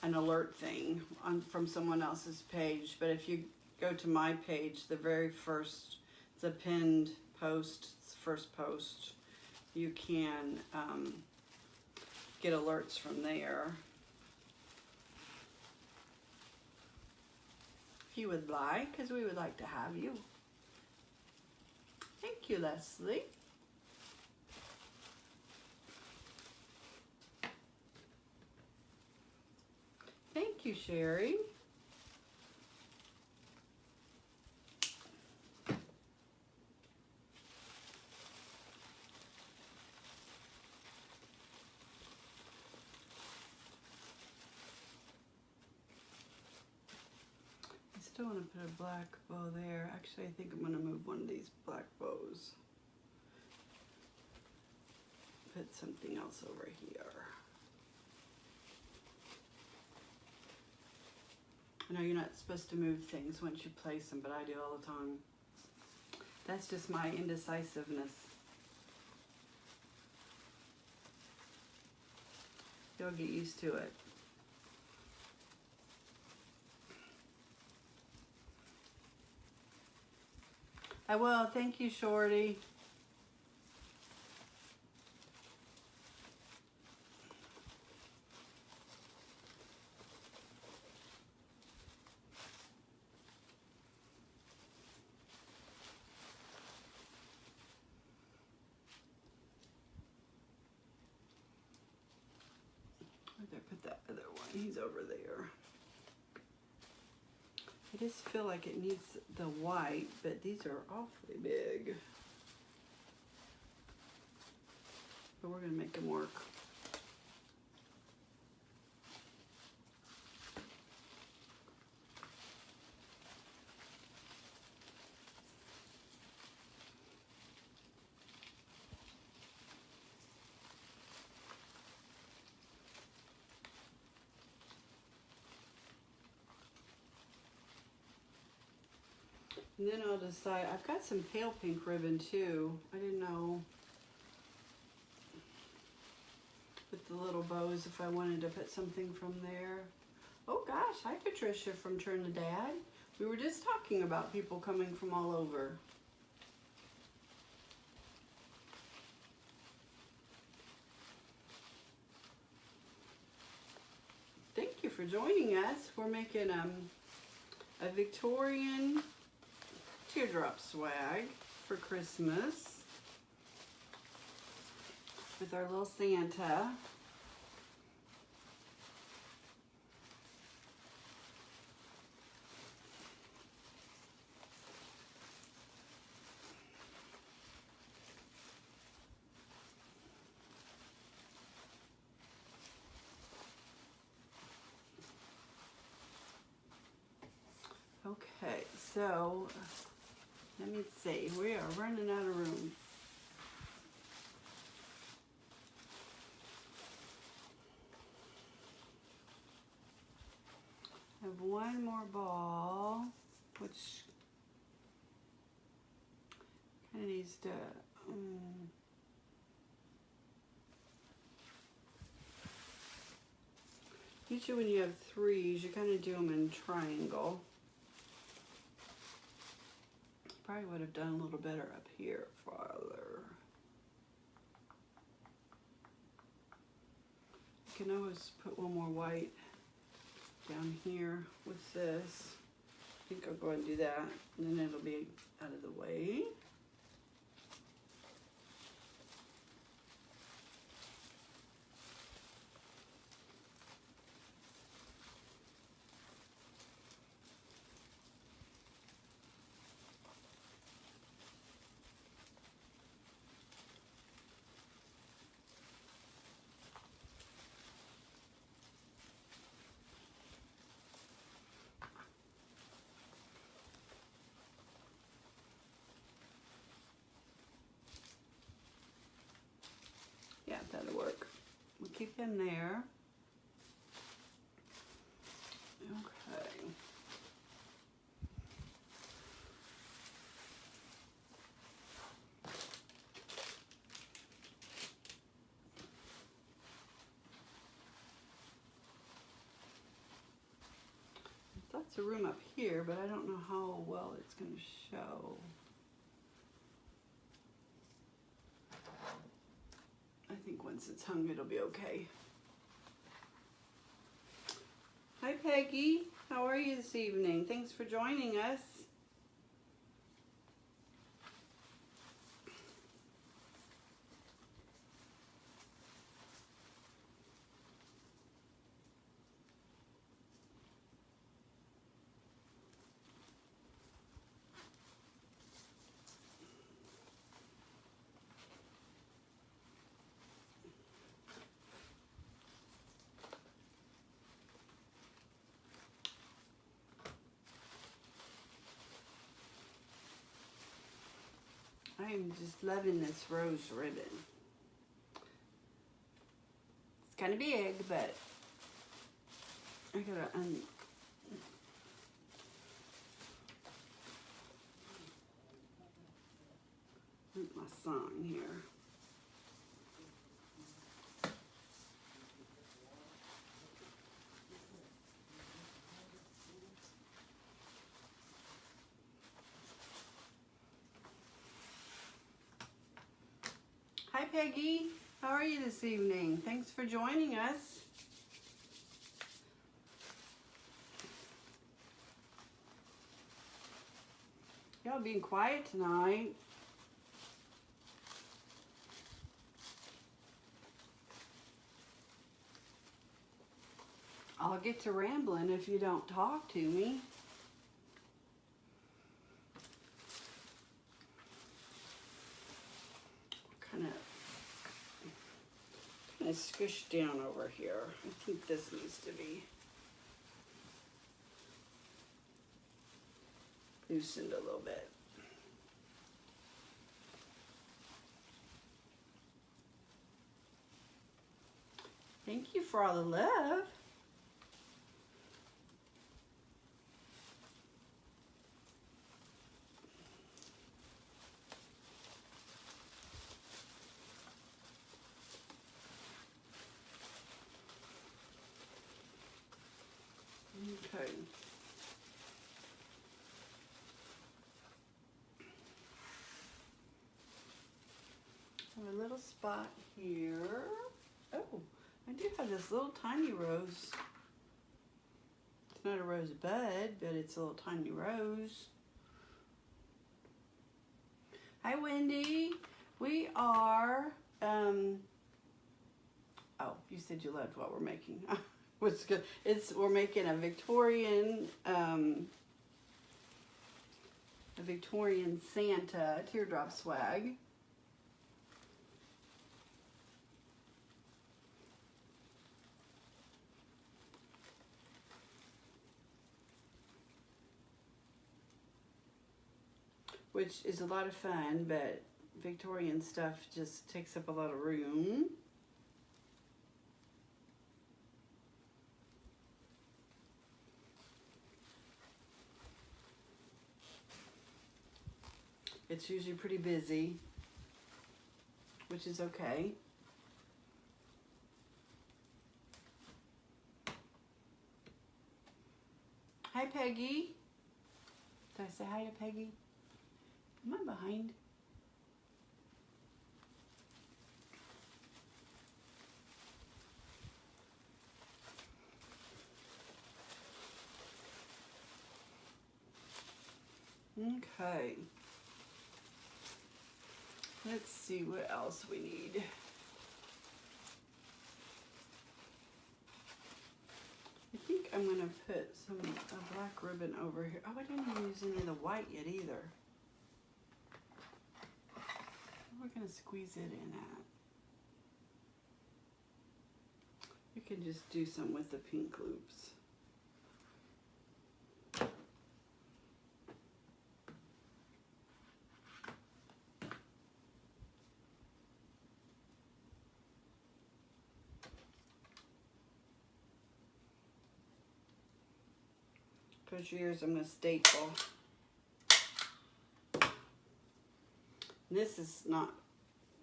[SPEAKER 1] an alert thing from someone else's page. But if you go to my page, the very first, it's a pinned post, it's the first post, you can get alerts from there. If you would like, because we would like to have you. Thank you, Leslie. Thank you, Sherry. I still want to put a black bow there. Actually, I think I'm going to move one of these black bows. Put something else over here. I know you're not supposed to move things once you place them, but I do all the time. That's just my indecisiveness. You'll get used to it. I will. Thank you, Shorty. Where'd I put that other one? He's over there. I just feel like it needs the white, but these are awfully big. But we're going to make them work. And then I'll decide, I've got some pale pink ribbon too. I didn't know with the little bows if I wanted to put something from there. Oh gosh, hi Patricia from Trinidad. We were just talking about people coming from all over. Thank you for joining us. We're making a Victorian teardrop swag for Christmas with our little Santa. Okay, so let me see, we are running out of room. I have one more ball, which kind of needs to, usually when you have threes, you kind of do them in triangle. Probably would have done a little better up here farther. You can always put one more white down here with this. I think I'll go ahead and do that, and then it'll be out of the way. in there. Okay. There's lots of room up here, but I don't know how well it's going to show. I think once it's hung, it'll be okay. Hi, Peggy. How are you this evening? Thanks for joining us. I'm just loving this rose ribbon. It's kind of big, but I gotta my song here. Hi, Peggy. How are you this evening? Thanks for joining us. Y'all being quiet tonight. I'll get to rambling if you don't talk to me. Kind of squished down over here. I think this needs to be loosened a little bit. Thank you for all the love. Okay. A little spot here. Oh, I do have this little tiny rose. It's not a rose bud, but it's a little tiny rose. Hi, Wendy. We are, oh, you said you loved what we're making. What's good? We're making a Victorian Santa teardrop swag. Which is a lot of fun, but Victorian stuff just takes up a lot of room. It's usually pretty busy, which is okay. Hi, Peggy. Did I say hi to Peggy? Am I behind? Okay. Let's see what else we need. I think I'm going to put a black ribbon over here. Oh, I didn't even use any of the white yet either. We're going to squeeze it in at. You can just do some with the pink loops. close your ears, I'm going to staple. This is not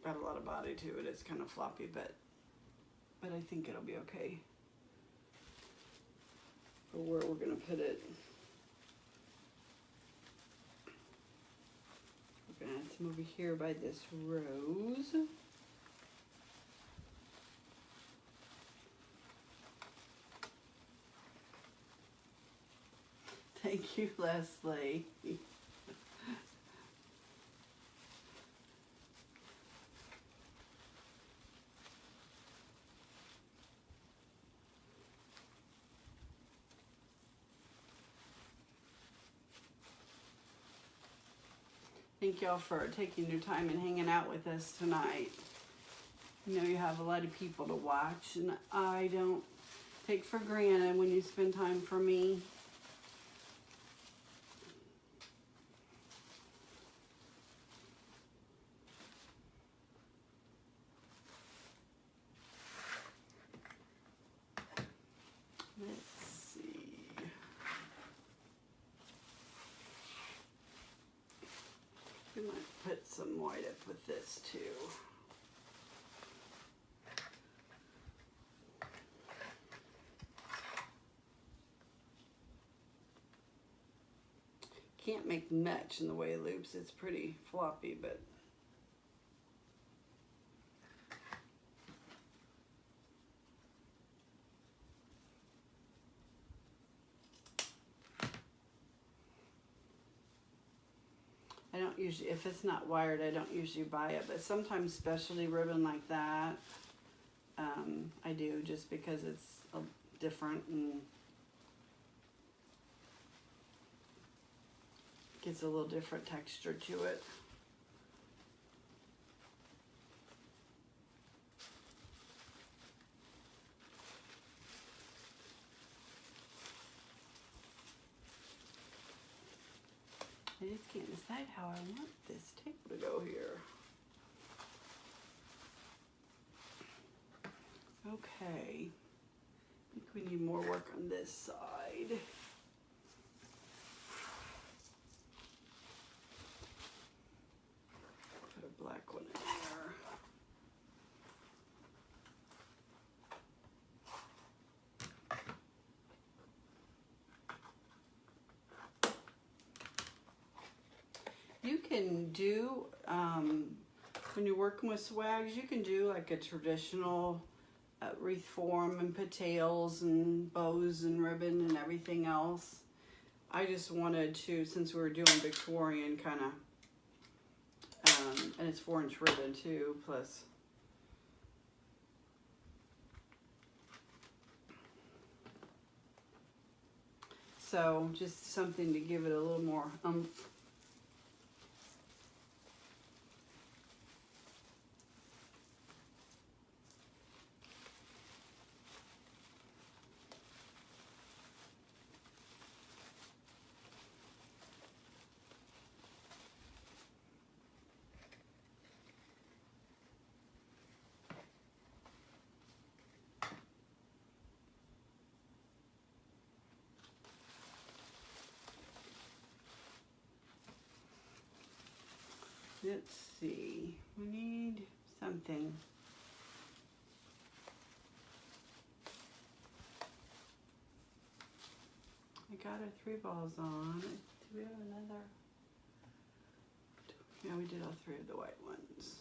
[SPEAKER 1] got a lot of body to it. It's kind of floppy, but I think it'll be okay for where we're going to put it. We're going to add some over here by this rose. Thank you, Leslie. Thank y'all for taking your time and hanging out with us tonight. You know you have a lot of people to watch, and I don't take for granted when you spend time for me. Let's see. We might put some white up with this too. Can't make much in the way of loops. It's pretty floppy, but I don't usually, if it's not wired, I don't usually buy it, but sometimes specialty ribbon like that, I do, just because it's different and gives a little different texture to it. I just can't decide how I want this table to go here. Okay, I think we need more work on this side. Put a black one in there. You can do, when you're working with swags, you can do like a traditional wreath form and put tails and bows and ribbon and everything else. I just wanted to, since we were doing Victorian kind of, and it's 4-inch ribbon too, plus. So just something to give it a little more oomph. Let's see, we need something. I got our 3 balls on. Do we have another? Yeah, we did all 3 of the white ones.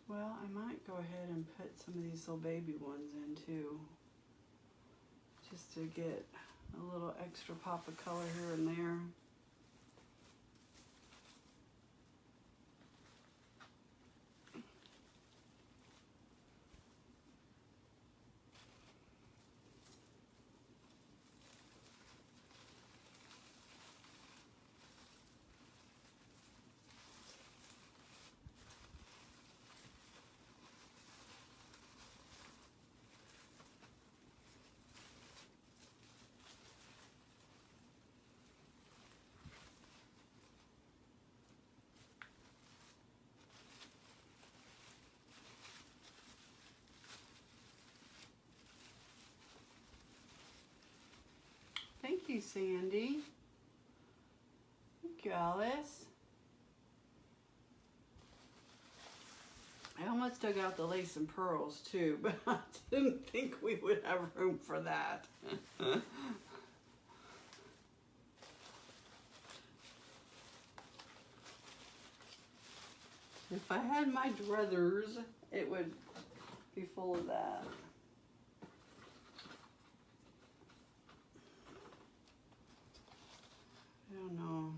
[SPEAKER 1] Well, I might go ahead and put some of these little baby ones in too, just to get a little extra pop of color here and there. Sandy. Thank you, Alice. I almost dug out the lace and pearls too, but I didn't think we would have room for that. If I had my druthers, it would be full of that. I don't know.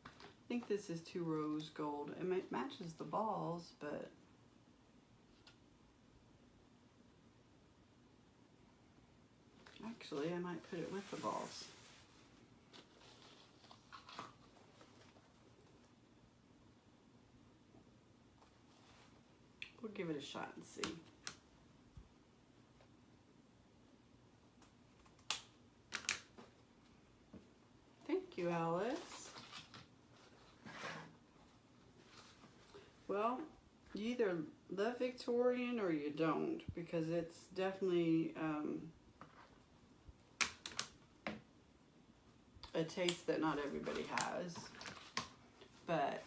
[SPEAKER 1] I think this is too rose gold. It matches the balls, but actually I might put it with the balls. We'll give it a shot and see. Thank you, Alice. Well, you either love Victorian or you don't, because it's definitely a taste that not everybody has. But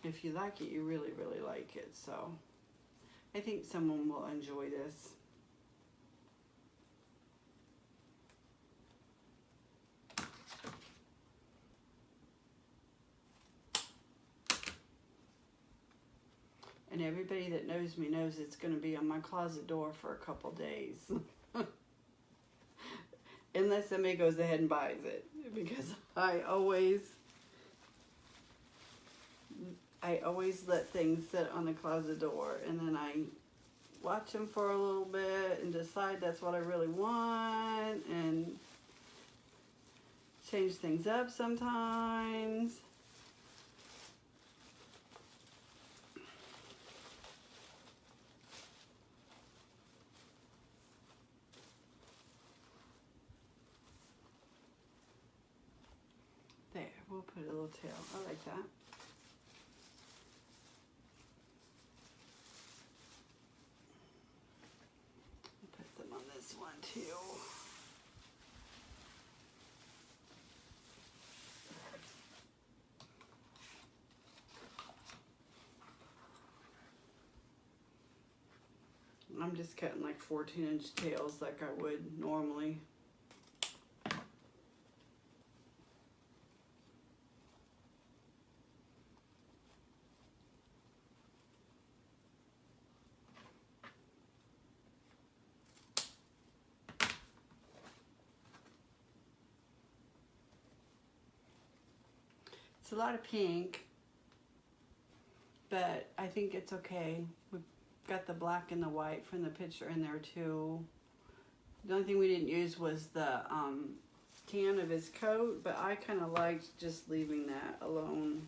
[SPEAKER 1] if you like it, you really, really like it. So I think someone will enjoy this. And everybody that knows me knows it's going to be on my closet door for a couple days. Unless somebody goes ahead and buys it. Because I always let things sit on the closet door. And then I watch them for a little bit and decide that's what I really want. And change things up sometimes. There, we'll put a little tail. I like that. I'll put them on this one too. I'm just cutting like 14-inch tails like I would normally. It's a lot of pink, but I think it's okay. We've got the black and the white from the picture in there too. The only thing we didn't use was the can of his coat, but I kind of liked just leaving that alone.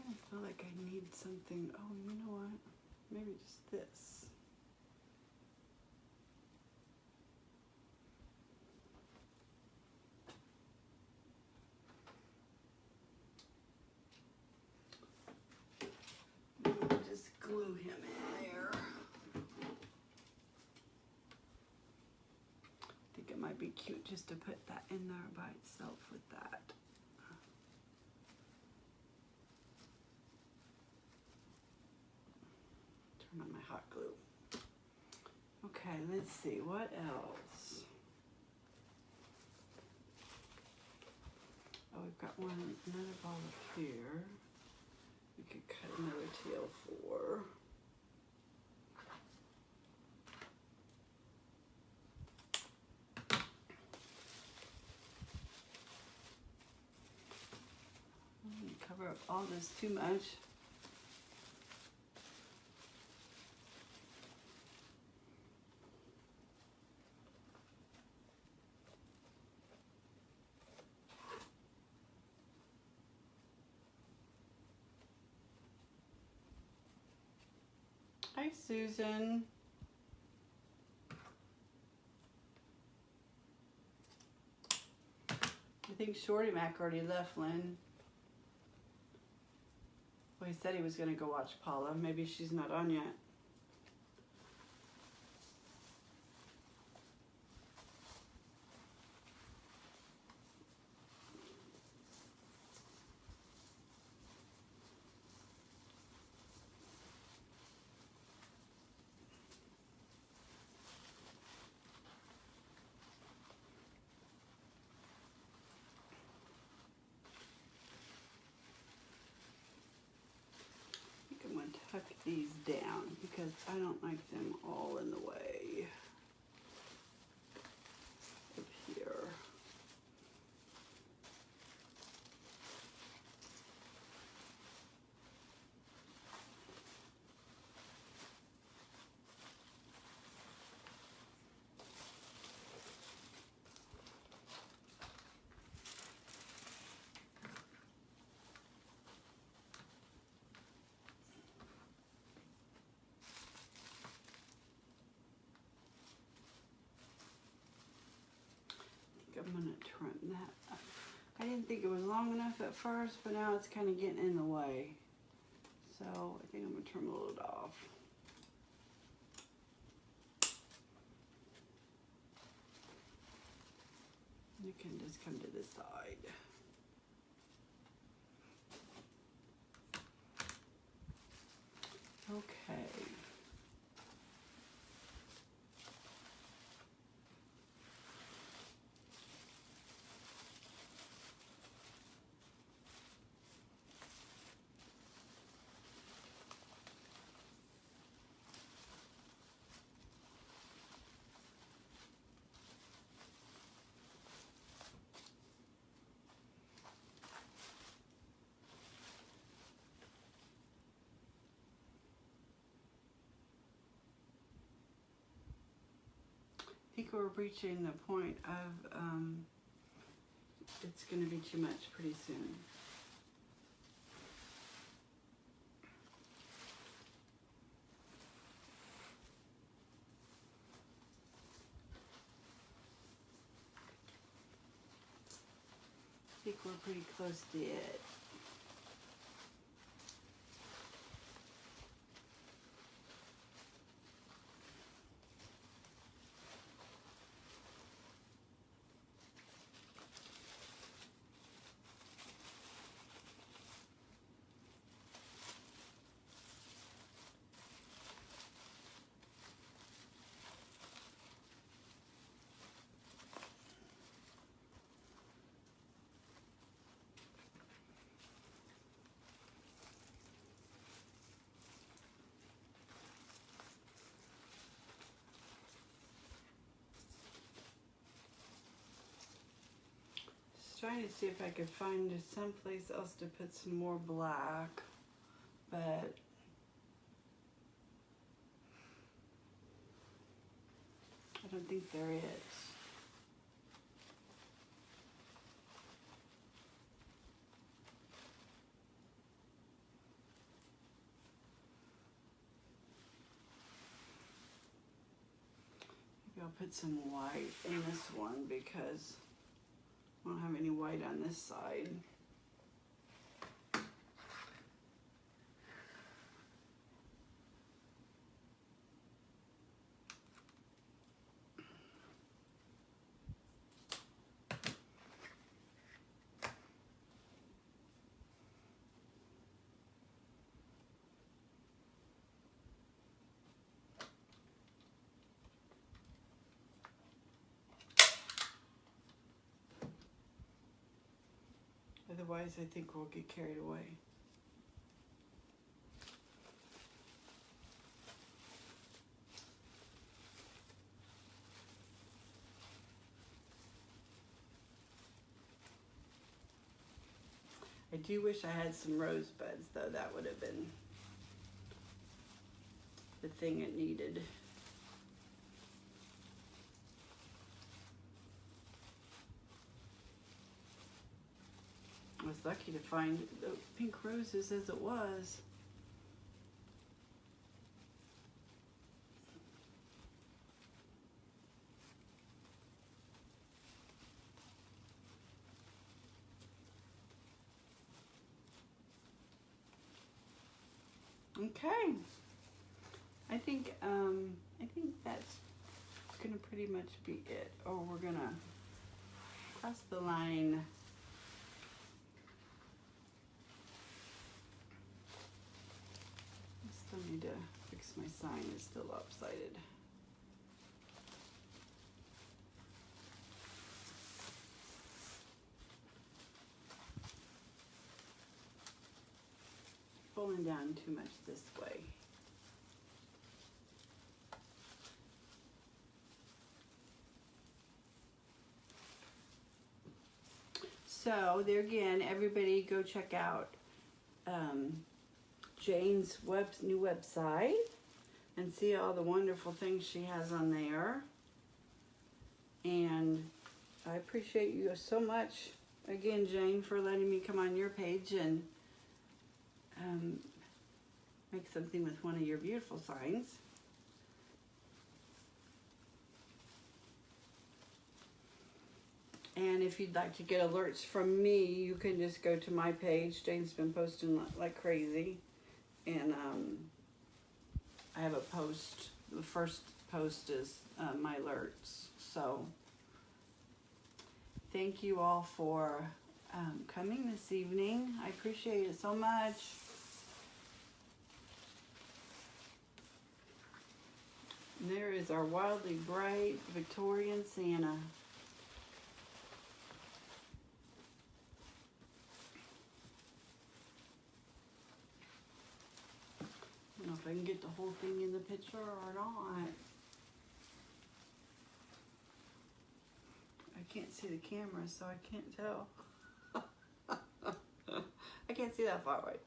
[SPEAKER 1] I feel like I need something. Oh, you know what? Maybe just this. Just glue him in there. I think it might be cute just to put that in there by itself with that. On my hot glue. Okay, let's see, what else? Oh, we've got another ball up here. We could cut another tail for. I'm gonna cover up all this too much. Hi, Susan. I think Shorty Mac already left, Lynn. Well, he said he was going to go watch Paula. Maybe she's not on yet. Tuck these down because I don't like them all in the way up here. I'm going to trim that up. I didn't think it was long enough at first, but now it's kind of getting in the way. So I think I'm going to trim a little bit off. You can just come to this side. Okay. I think we're reaching the point of it's going to be too much pretty soon. I think we're pretty close to it. Trying to see if I could find someplace else to put some more black, but I don't think there is. Maybe I'll put some white in this one because I don't have any white on this side. Otherwise, I think we'll get carried away. I do wish I had some rosebuds, though. That would have been the thing it needed. I was lucky to find the pink roses as it was. Okay. I think that's gonna pretty much be it. Oh, we're gonna cross the line. I still need to fix my sign. It's still lopsided. Pulling down too much this way. So there again, everybody go check out Jane's new website and see all the wonderful things she has on there. And I appreciate you so much again, Jane, for letting me come on your page and make something with one of your beautiful signs. And if you'd like to get alerts from me, you can just go to my page. Jane's been posting like crazy. And I have a post. The first post is my alerts. So thank you all for coming this evening. I appreciate it so much. And there is our wildly bright Victorian Santa. I don't know if I can get the whole thing in the picture or not. I can't see the camera, so I can't tell. I can't see that far away.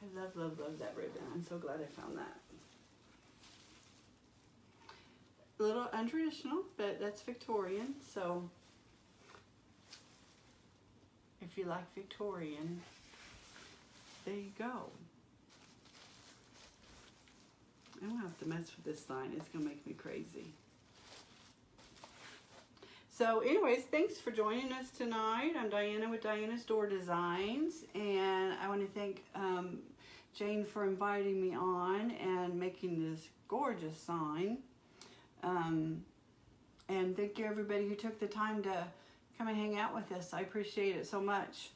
[SPEAKER 1] I love, love, love that ribbon. I'm so glad I found that. A little untraditional, but that's Victorian, so if you like Victorian, there you go. I don't have to mess with this sign. It's gonna make me crazy. So anyways, thanks for joining us tonight. I'm Diana with Diana's Door Designs, and I want to thank Jane for inviting me on and making this gorgeous sign. And thank you everybody who took the time to come and hang out with us. I appreciate it so much.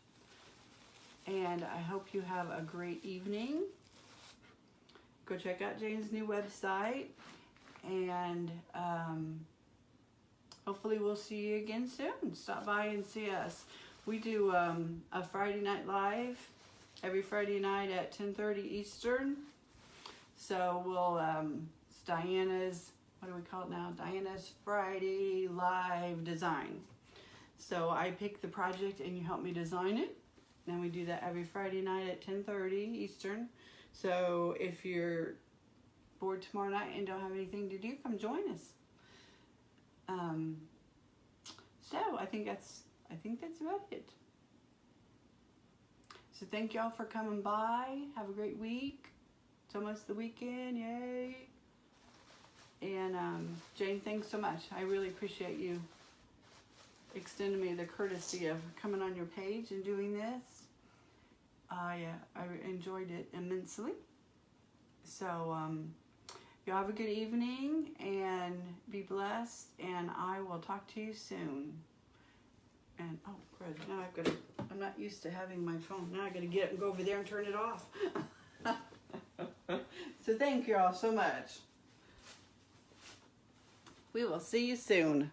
[SPEAKER 1] And I hope you have a great evening. Go check out Jane's new website. And hopefully we'll see you again soon. Stop by and see us. We do a Friday Night Live every Friday night at 10:30 Eastern. So we'll, it's Diana's, what do we call it now? Diana's Friday Live Design. So I pick the project and you help me design it. And we do that every Friday night at 10:30 Eastern. So if you're bored tomorrow night and don't have anything to do, come join us. So I think that's about it. So thank y'all for coming by. Have a great week. It's almost the weekend, yay. And Jane, thanks so much. I really appreciate you extending me the courtesy of coming on your page and doing this. I enjoyed it immensely. So y'all have a good evening and be blessed, and I will talk to you soon. And oh, good. Now I'm not used to having my phone. Now I gotta get up and go over there and turn it off. So thank you all so much. We will see you soon.